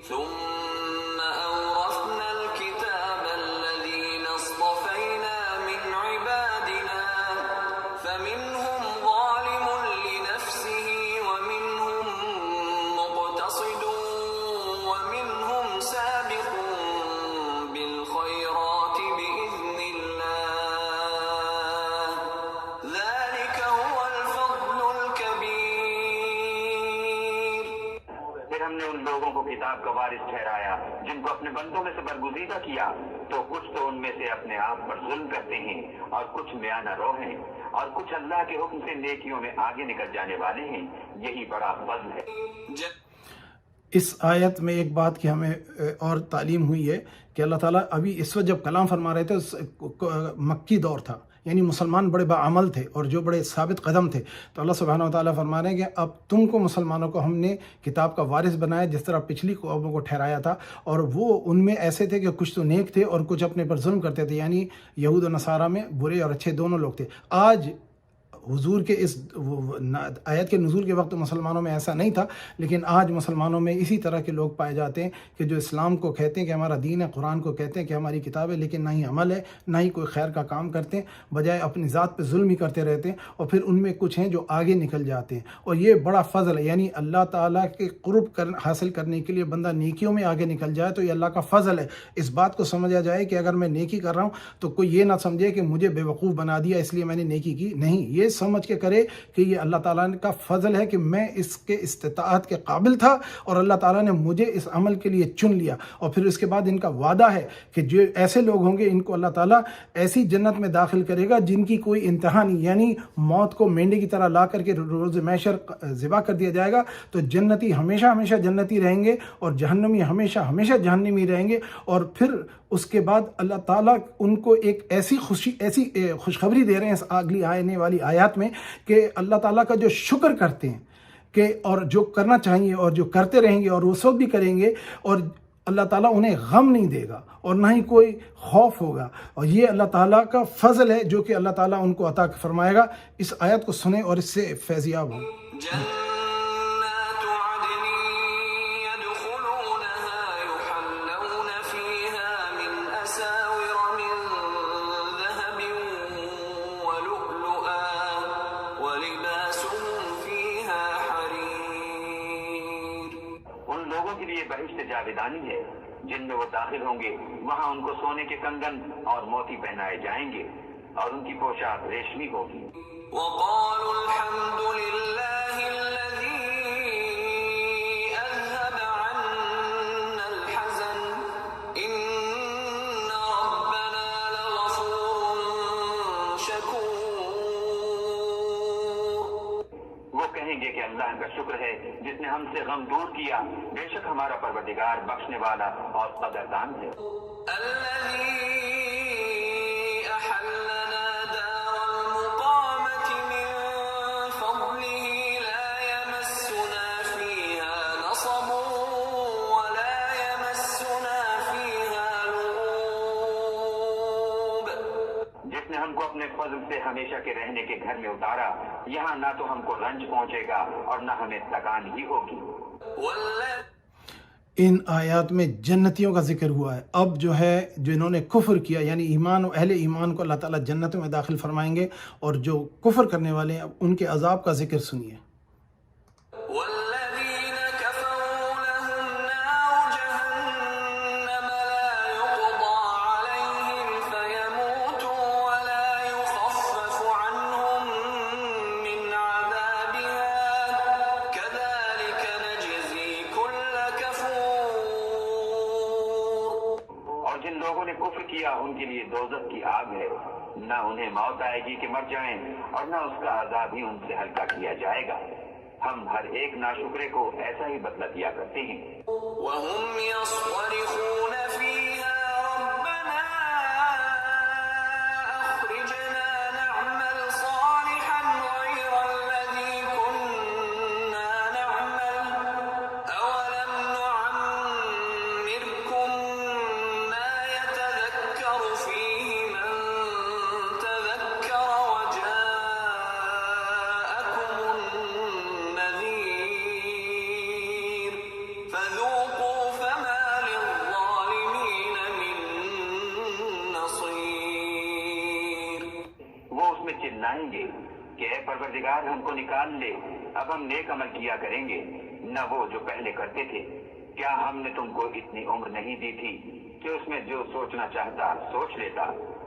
ثم أورثنا الكتاب الذين اصطفينا من عبادنا فمنهم ظالم لنفسه ومنهم مقتصد ومنهم سابق بالخيرات بإذن الله ذلك هو الفضل الكبير۔ پھر ہم نے ان لوگوں کو کتاب کا وارث ٹھہرایا جن کو اپنے بندوں میں سے برگزیدہ کیا، تو کچھ تو ان میں سے اپنے آپ پر ظلم کرتے ہیں، اور کچھ میانہ رو ہیں، اور کچھ اللہ کے حکم سے نیکیوں میں آگے نکل جانے والے ہیں۔ یہی بڑا فضل ہے۔ اس آیت میں ایک بات کی ہمیں اور تعلیم ہوئی ہے کہ اللہ تعالیٰ ابھی اس وقت جب کلام فرما رہے تھے مکی دور تھا، یعنی مسلمان بڑے باعمل تھے اور جو بڑے ثابت قدم تھے، تو اللہ سبحانہ وتعالیٰ فرما رہے ہیں کہ اب تم کو مسلمانوں کو ہم نے کتاب کا وارث بنایا، جس طرح پچھلی قوموں کو ٹھہرایا تھا، اور وہ ان میں ایسے تھے کہ کچھ تو نیک تھے اور کچھ اپنے پر ظلم کرتے تھے، یعنی یہود و نصارہ میں برے اور اچھے دونوں لوگ تھے۔ آج حضور کے اس آیت کے نزول کے وقت مسلمانوں میں ایسا نہیں تھا، لیکن آج مسلمانوں میں اسی طرح کے لوگ پائے جاتے ہیں کہ جو اسلام کو کہتے ہیں کہ ہمارا دین ہے، قرآن کو کہتے ہیں کہ ہماری کتاب ہے، لیکن نہ ہی عمل ہے، نہ ہی کوئی خیر کا کام کرتے ہیں، بجائے اپنی ذات پہ ظلم ہی کرتے رہتے ہیں۔ اور پھر ان میں کچھ ہیں جو آگے نکل جاتے ہیں، اور یہ بڑا فضل ہے، یعنی اللہ تعالیٰ کے قرب حاصل کرنے کے لیے بندہ نیکیوں میں آگے نکل جائے تو یہ اللہ کا فضل ہے۔ اس بات کو سمجھا جائے کہ اگر میں نیکی کر رہا ہوں تو کوئی یہ نہ سمجھے کہ مجھے بیوقوف بنا دیا اس لیے میں نے نیکی کی، نہیں، یہ سمجھ کے کرے کہ یہ اللہ تعالیٰ کا فضل ہے کہ میں اس کے استطاعت کے قابل تھا اور اللہ تعالیٰ نے مجھے اس عمل کے لیے چن لیا۔ اور پھر اس کے بعد ان کا وعدہ ہے کہ جو ایسے لوگ ہوں گے ان کو اللہ تعالیٰ ایسی جنت میں داخل کرے گا جن کی کوئی انتہا نہیں، یعنی موت کو مینڈے کی طرح لا کر کے روز محشر ذبح کر دیا جائے گا تو جنتی ہمیشہ ہمیشہ جنتی رہیں گے اور جہنمی ہمیشہ ہمیشہ جہنمی رہیں گے۔ اور پھر اس کے بعد اللہ تعالیٰ ان کو ایک ایسی خوشخبری دے رہے ہیں اس اگلی آنے والی آیات میں کہ اللہ تعالیٰ کا جو شکر کرتے ہیں کہ اور جو کرنا چاہیے اور جو کرتے رہیں گے اور اس وقت بھی کریں گے، اور اللہ تعالیٰ انہیں غم نہیں دے گا اور نہ ہی کوئی خوف ہوگا، اور یہ اللہ تعالیٰ کا فضل ہے جو کہ اللہ تعالیٰ ان کو عطا فرمائے گا۔ اس آیت کو سنیں اور اس سے فیضیاب ہوں۔ جنات عدن يدخلونها يحلون فيها من أساور من ذهب ولؤلؤا ولباسهم فيها حرير۔ ان لوگوں کے لیے بہشت جاویدانی ہے جن میں وہ داخل ہوں گے، وہاں ان کو سونے کے کنگن اور موتی پہنائے جائیں گے، اور ان کی پوشاک ریشمی ہوگی۔ وقالوا الحمد لله الذي أذهب عنا الحزن إن ربنا لغفور شكور۔ وہ کہیں گے کہ اللہ کا شکر ہے جس نے ہم سے غم دور کیا، بے شک ہمارا پروردگار بخشنے والا اور قدردان ہے۔ الذي أحلنا دار المقامة من فضله لا يمسنا فيها نصب ہم کو اپنے فضل سے ہمیشہ کے رہنے کے گھر میں اتارا، یہاں نہ تو ہم کو رنج پہنچے گا اور نہ ہمیں تکان ہی ہوگی۔ ان آیات میں جنتیوں کا ذکر ہوا ہے۔ اب جو ہے جنہوں نے کفر کیا یعنی ایمان و اہل ایمان کو اللہ تعالیٰ جنتوں میں داخل فرمائیں گے، اور جو کفر کرنے والے ہیں اب ان کے عذاب کا ذکر سنیے۔ والذين كفروا لهم نار جهنم لا يقضى عليهم فيموتوا ولا يخفف عنهم من عذابها كذلك نجزي كل كفور۔ اور جن لوگوں نے کفر کیا ان کے لیے دوزخ کی آگ ہے، نہ انہیں موت آئے گی کہ مر جائیں اور نہ اس کا عذاب ہی ان سے ہلکا کیا جائے گا۔ ہم ہر ایک ناشکرے کو ایسا ہی بدلہ دیا کرتے ہیں۔ وهم يصطرخون فيها ربنا أخرجنا نعمل صالحا غير الذي كنا نعمل أولم نعمركم ما يتذكر فيه من تذكر وجاءكم النذير فذوقوا فما للظالمين من نصير۔ وہ اس میں چلائیں گے کہ اے پروردگار ہم کو نکال لے، اب ہم نیک عمل کیا کریں گے نہ وہ جو پہلے کرتے تھے۔ کیا ہم نے تم کو اتنی عمر نہیں دی تھی کہ اس میں جو سوچنا چاہتا سوچ لیتا،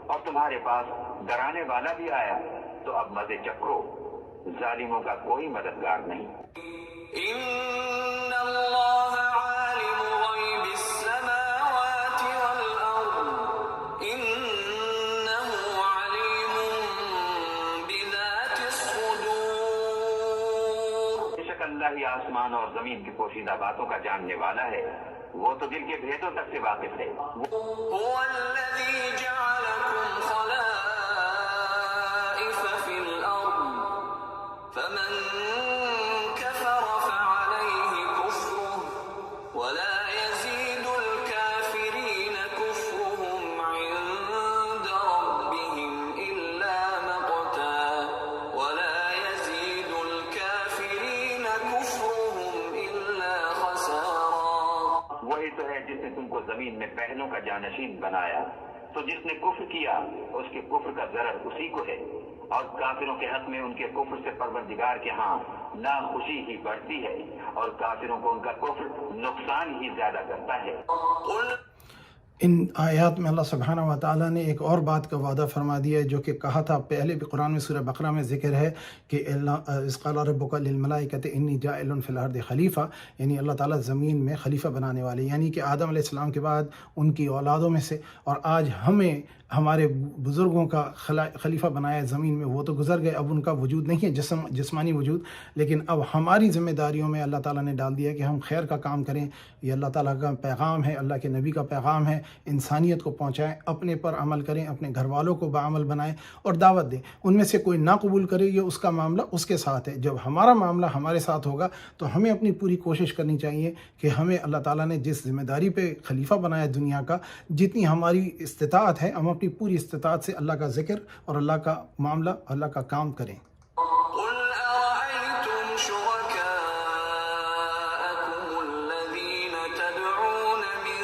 اور تمہارے پاس ڈرانے والا بھی آیا تو اب مزے چکھو، ظالموں کا کوئی مددگار نہیں۔ إن الله عالم غيب السماوات والأرض إنه عليم بذات الصدور۔ بے شک اللہ ہی آسمان اور زمین کی پوشیدہ باتوں کا جاننے والا ہے، وہ تو دل کے بھیدوں تک سے واقف ہے۔ هو الذي جعلكم خلائف في الأرض فمن كفر فعليه كفره ولا يزيد الكافرين كفرهم عند ربهم إلا مقتا ولا يزيد الكافرين كفرهم إلا خسارا۔ وہی تو ہے جس نے تم کو زمین میں پہلوں کا جانشین بنایا، تو جس نے کفر کیا اس کے کفر کا ضرر اسی کو ہے، اور کافروں کے حق میں ان کے کفر سے پروردگار کے ہاں ناخوشی ہی بڑھتی ہے، اور کافروں کو ان کا کفر نقصان ہی زیادہ کرتا ہے۔ قل ان آیات میں اللہ سبحانہ و تعالیٰ نے ایک اور بات کا وعدہ فرما دیا ہے جو کہ کہا تھا پہلے بھی قرآن میں سورہ بقرہ میں ذکر ہے کہ اذ قال ربک للملائکۃ انی جاعل فی الارض خلیفہ، یعنی اللہ تعالیٰ زمین میں خلیفہ بنانے والے، یعنی کہ آدم علیہ السلام کے بعد ان کی اولادوں میں سے، اور آج ہمیں ہمارے بزرگوں کا خلیفہ بنایا ہے زمین میں۔ وہ تو گزر گئے، اب ان کا وجود نہیں ہے جسمانی وجود، لیکن اب ہماری ذمہ داریوں میں اللہ تعالیٰ نے ڈال دیا کہ ہم خیر کا کام کریں۔ یہ اللہ تعالیٰ کا پیغام ہے، اللہ کے نبی کا پیغام ہے، انسانیت کو پہنچائیں، اپنے پر عمل کریں، اپنے گھر والوں کو باعمل بنائیں اور دعوت دیں۔ ان میں سے کوئی نہ قبول کرے یہ اس کا معاملہ اس کے ساتھ ہے۔ جب ہمارا معاملہ ہمارے ساتھ ہوگا تو ہمیں اپنی پوری کوشش کرنی چاہیے کہ ہمیں اللہ تعالیٰ نے جس ذمہ داری پہ خلیفہ بنایا دنیا کا، جتنی ہماری استطاعت ہے ہم اپنی پوری استطاعت سے اللہ کا ذکر اور اللہ کا معاملہ، اللہ کا کام کریں۔ قل أرأيتم شركاءكم الذين تدعون من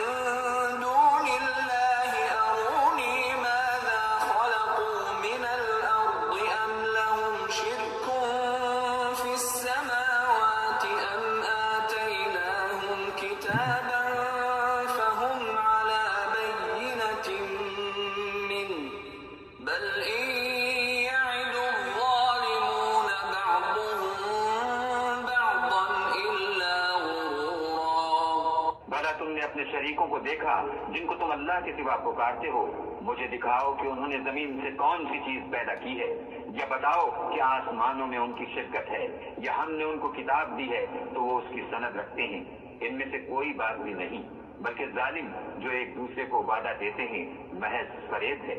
دون الله أروني ماذا خلقوا من الأرض أم لهم شرك في السماوات أم آتيناهم كتابا فهم على بينة منه بل إن يعد الظالمون بعضهم بعضا إلا غرورا۔ بھلا تم نے اپنے شریکوں کو دیکھا جن کو تم اللہ کے سوا پکارتے ہو؟ مجھے دکھاؤ کہ انہوں نے زمین سے کون سی چیز پیدا کی ہے، یا بتاؤ کہ آسمانوں میں ان کی شرکت ہے، یا ہم نے ان کو کتاب دی ہے تو وہ اس کی سند رکھتے ہیں۔ ان میں سے کوئی بات بھی نہیں، بلکہ ظالم جو ایک دوسرے کو وعدہ دیتے ہیں محض فریب ہے۔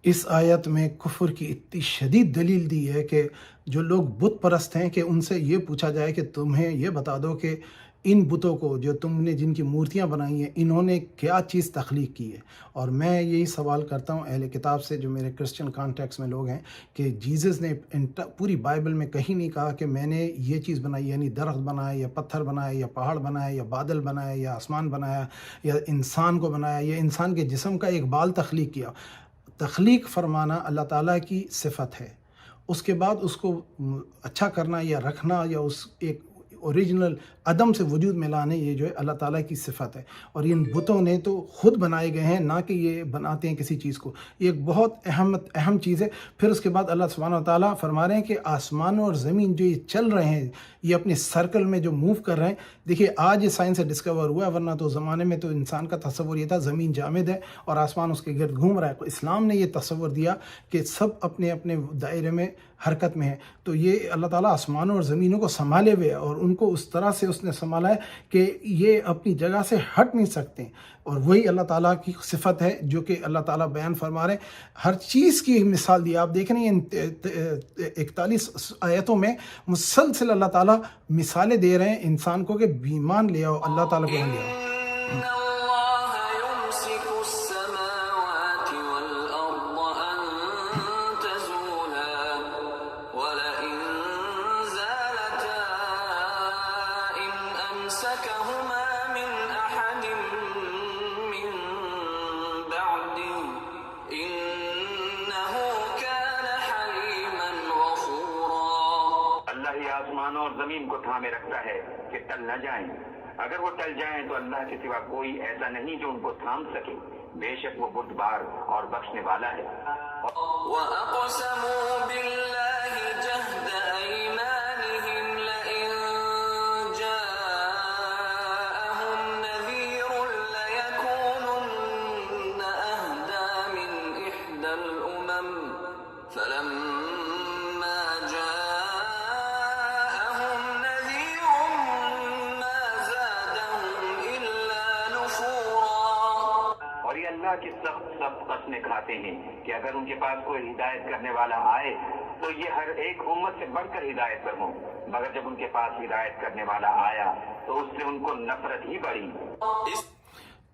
اس آیت میں کفر کی اتنی شدید دلیل دی ہے کہ جو لوگ بت پرست ہیں کہ ان سے یہ پوچھا جائے کہ تمہیں یہ بتا دو کہ ان بتوں کو جو تم نے جن کی مورتیاں بنائی ہیں انہوں نے کیا چیز تخلیق کی ہے. اور میں یہی سوال کرتا ہوں اہل کتاب سے جو میرے کرسچن کانٹیکس میں لوگ ہیں کہ جیزس نے پوری بائبل میں کہیں نہیں کہا کہ میں نے یہ چیز بنائی، یعنی درخت بنایا یا پتھر بنایا یا پہاڑ بنایا یا بادل بنایا یا آسمان بنایا یا انسان کو بنایا یا انسان کے جسم کا ایک بال تخلیق کیا. تخلیق فرمانا اللہ تعالیٰ کی صفت ہے. اس کے بعد اس کو اچھا کرنا یا رکھنا یا اس ایک اوریجنل عدم سے وجود میں لانے، یہ جو ہے اللہ تعالیٰ کی صفت ہے. اور ان بتوں نے تو خود بنائے گئے ہیں، نہ کہ یہ بناتے ہیں کسی چیز کو. یہ ایک بہت اہم چیز ہے. پھر اس کے بعد اللہ سبحانہ و تعالیٰ فرما رہے ہیں کہ آسمان اور زمین جو یہ چل رہے ہیں، یہ اپنے سرکل میں جو موو کر رہے ہیں. دیکھیے آج یہ سائنس سے ڈسکور ہوا ہے، ورنہ تو زمانے میں تو انسان کا تصور یہ تھا زمین جامد ہے اور آسمان اس کے گرد گھوم رہا ہے. اسلام نے یہ تصور دیا کہ سب اپنے اپنے دائرے میں حرکت میں ہے. تو یہ اللہ تعالیٰ آسمانوں اور زمینوں کو سنبھالے ہوئے ہے اور ان کو اس طرح سے اس نے سنبھالا ہے کہ یہ اپنی جگہ سے ہٹ نہیں سکتے. اور وہی اللہ تعالیٰ کی صفت ہے جو کہ اللہ تعالیٰ بیان فرما رہے ہیں. ہر چیز کی مثال دی. آپ دیکھ رہے ہیں ان 41 آیتوں میں مسلسل اللہ تعالیٰ مثالیں دے رہے ہیں انسان کو کہ ایمان لے آؤ، اللہ تعالیٰ کو لے آؤ. إن الله يمسك السماوات والأرض أن تزولا ولئن زالتا إن أمسكهما من أحد من بعده إنه كان حليما غفورا. اللہ ہی آسمانوں اور زمین کو تھامے رکھتا ہے کہ ٹل نہ جائیں. اگر وہ ٹل جائیں تو اللہ کے سوا کوئی ایسا نہیں جو ان کو تھام سکے. بے شک وہ بردبار اور بخشنے والا ہے. وَأَقْسَمُوا بِاللَّهِ جَهْدَ أَيْمَانِهِمْ لَئِن جَاءَهُمْ نَذِيرٌ لَيَكُونُنَّ أَهْدَىٰ مِنْ إِحْدَى الْأُمَمِ فَلَمَّا جَاءَهُمْ نَذِيرٌ مَّا زَادَهُمْ إِلَّا نُفُورًا. اور یہ اللہ کی سخت قسمیں کھاتے ہیں کہ اگر ان کے پاس کوئی ہدایت کرنے والا آئے تو یہ ہر ایک امت سے بڑھ کر ہدایت پر ہوں، مگر جب ان کے پاس ہدایت کرنے والا آیا تو اس سے ان کو نفرت ہی بڑھی.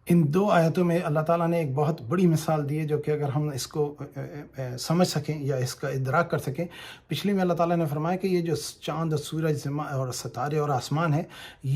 ان 2 آیتوں میں اللہ تعالیٰ نے ایک بہت بڑی مثال دی ہے جو کہ اگر ہم اس کو سمجھ سکیں یا اس کا ادراک کر سکیں. پچھلی میں اللہ تعالیٰ نے فرمایا کہ یہ جو چاند اور سورج اور ستارے اور آسمان ہے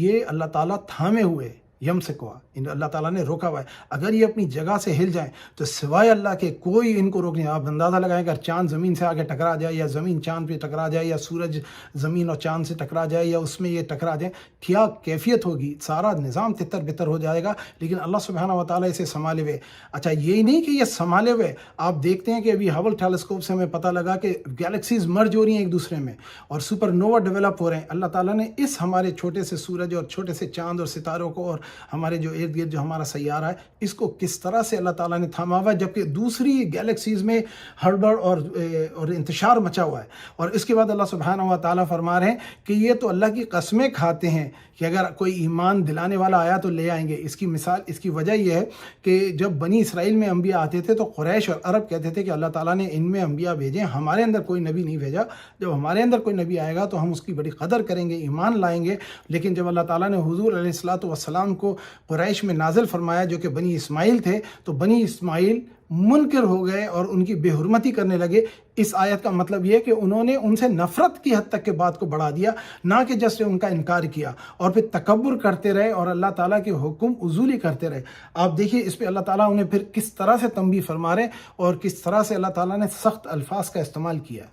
یہ اللہ تعالیٰ تھامے ہوئے یم سے کوا، اللہ تعالیٰ نے روکا ہوا ہے. اگر یہ اپنی جگہ سے ہل جائیں تو سوائے اللہ کے کوئی ان کو روک نہیں. آپ اندازہ لگائیں اگر چاند زمین سے آگے ٹکرا جائے یا زمین چاند پہ ٹکرا جائے یا سورج زمین اور چاند سے ٹکرا جائے یا اس میں یہ ٹکرا جائیں، کیا کیفیت ہوگی. سارا نظام تتر بتر ہو جائے گا. لیکن اللہ سبحانہ و تعالیٰ اسے سنبھالے ہوئے. اچھا یہی نہیں کہ یہ سنبھالے ہوئے، آپ دیکھتے ہیں کہ ابھی ہبل ٹیلیسکوپ سے ہمیں پتہ لگا کہ گیلیکسیز مرج ہو رہی ہیں ایک دوسرے میں اور سپر نووا ڈیولپ ہو رہے ہیں. اللہ تعالیٰ نے اس ہمارے چھوٹے سے سورج اور چھوٹے سے چاند اور ستاروں کو اور ہمارے جو ارد گرد جو ہمارا سیارہ ہے اس کو کس طرح سے اللہ تعالیٰ نے تھاما ہوا ہے، جبکہ دوسری گیلیکسیز میں ہڑبڑ اور انتشار مچا ہوا ہے. اور اس کے بعد اللہ سبحانہ و تعالیٰ فرما رہے ہیں کہ یہ تو اللہ کی قسمیں کھاتے ہیں کہ اگر کوئی ایمان دلانے والا آیا تو لے آئیں گے. اس کی مثال، اس کی وجہ یہ ہے کہ جب بنی اسرائیل میں انبیاء آتے تھے تو قریش اور عرب کہتے تھے کہ اللہ تعالیٰ نے ان میں انبیاء بھیجے، ہمارے اندر کوئی نبی نہیں بھیجا. جب ہمارے اندر کوئی نبی آئے گا تو ہم اس کی بڑی قدر کریں گے، ایمان لائیں گے. لیکن جب اللہ تعالیٰ نے حضور علیہ الصلاۃ کو قریش میں نازل فرمایا جو کہ بنی اسماعیل تھے تو بنی اسماعیل منکر ہو گئے اور ان کی بے حرمتی کرنے لگے. اس آیت کا مطلب یہ کہ انہوں نے ان سے نفرت کی حد تک کے بات کو بڑھا دیا، نہ کہ جس سے ان کا انکار کیا اور پھر تکبر کرتے رہے اور اللہ تعالیٰ کے حکم عزولی کرتے رہے. آپ دیکھیے اس پہ اللہ تعالیٰ انہیں پھر کس طرح سے تنبیہ فرما رہے اور کس طرح سے اللہ تعالیٰ نے سخت الفاظ کا استعمال کیا.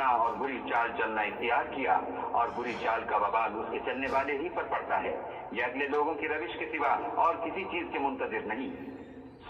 اور بری چال چلنا اختیار کیا اور بری چال کا وبال اس کے چلنے والے ہی پر پڑتا ہے. یہ اگلے لوگوں کی روش کے سوا اور کسی چیز کے منتظر نہیں.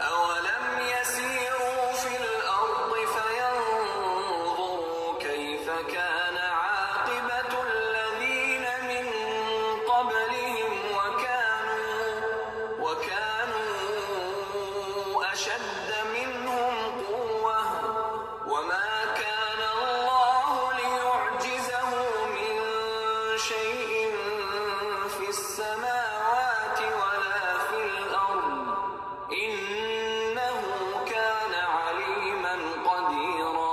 أولم يسيروا في الأرض فينظروا كيف كان عاقبة الذين من قبلهم وكانوا أشد منهم قوة وما كان الله ليعجزه من شيء في السماوات ولا في الأرض إنه كان عليما قديرا।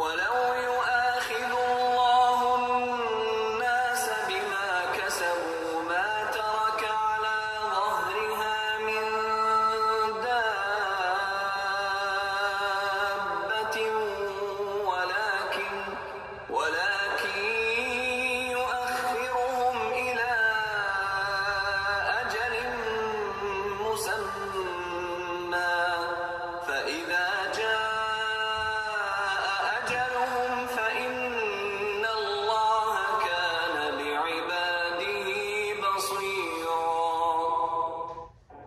ولو يؤاخذ الله الناس بما كسبوا ما ترك على ظهرها من دابة ولكن يؤخرهم إلى أجل مسمى فإذا جاء أجلهم فإن الله كان بعباده بصيرا۔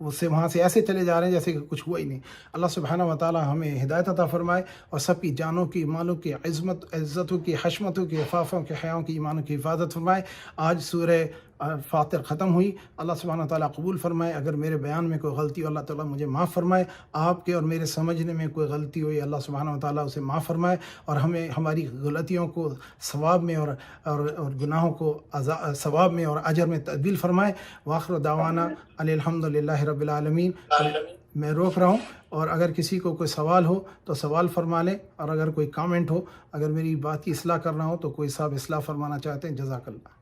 اس سے وہاں سے ایسے چلے جا رہے ہیں جیسے کہ کچھ ہوا ہی نہیں. اللہ سبحانہ و تعالی ہمیں ہدایت عطا فرمائے اور سب کی جانوں کی، مالوں کی، عزتوں کی، حشمتوں کی، عفافوں کی، حیاؤں کی، ایمانوں کی حفاظت فرمائے. آج سورہ فاطر ختم ہوئی. اللہ سبحانہ و تعالیٰ قبول فرمائے. اگر میرے بیان میں کوئی غلطی ہو اللہ تعالیٰ مجھے معاف فرمائے. آپ کے اور میرے سمجھنے میں کوئی غلطی ہوئی اللہ سبحانہ و تعالیٰ اسے معاف فرمائے اور ہمیں ہماری غلطیوں کو ثواب میں اور گناہوں کو ثواب میں اور اجر میں تبدیل فرمائے. وآخر دعوانا الحمد للہ رب العالمین. میں روک رہا ہوں اور اگر کسی کو کوئی سوال ہو تو سوال فرما لیں، اور اگر کوئی کامنٹ ہو، اگر میری بات کی اصلاح کرنا ہو تو کوئی صاحب اصلاح فرمانا چاہتے ہیں. جزاک اللہ.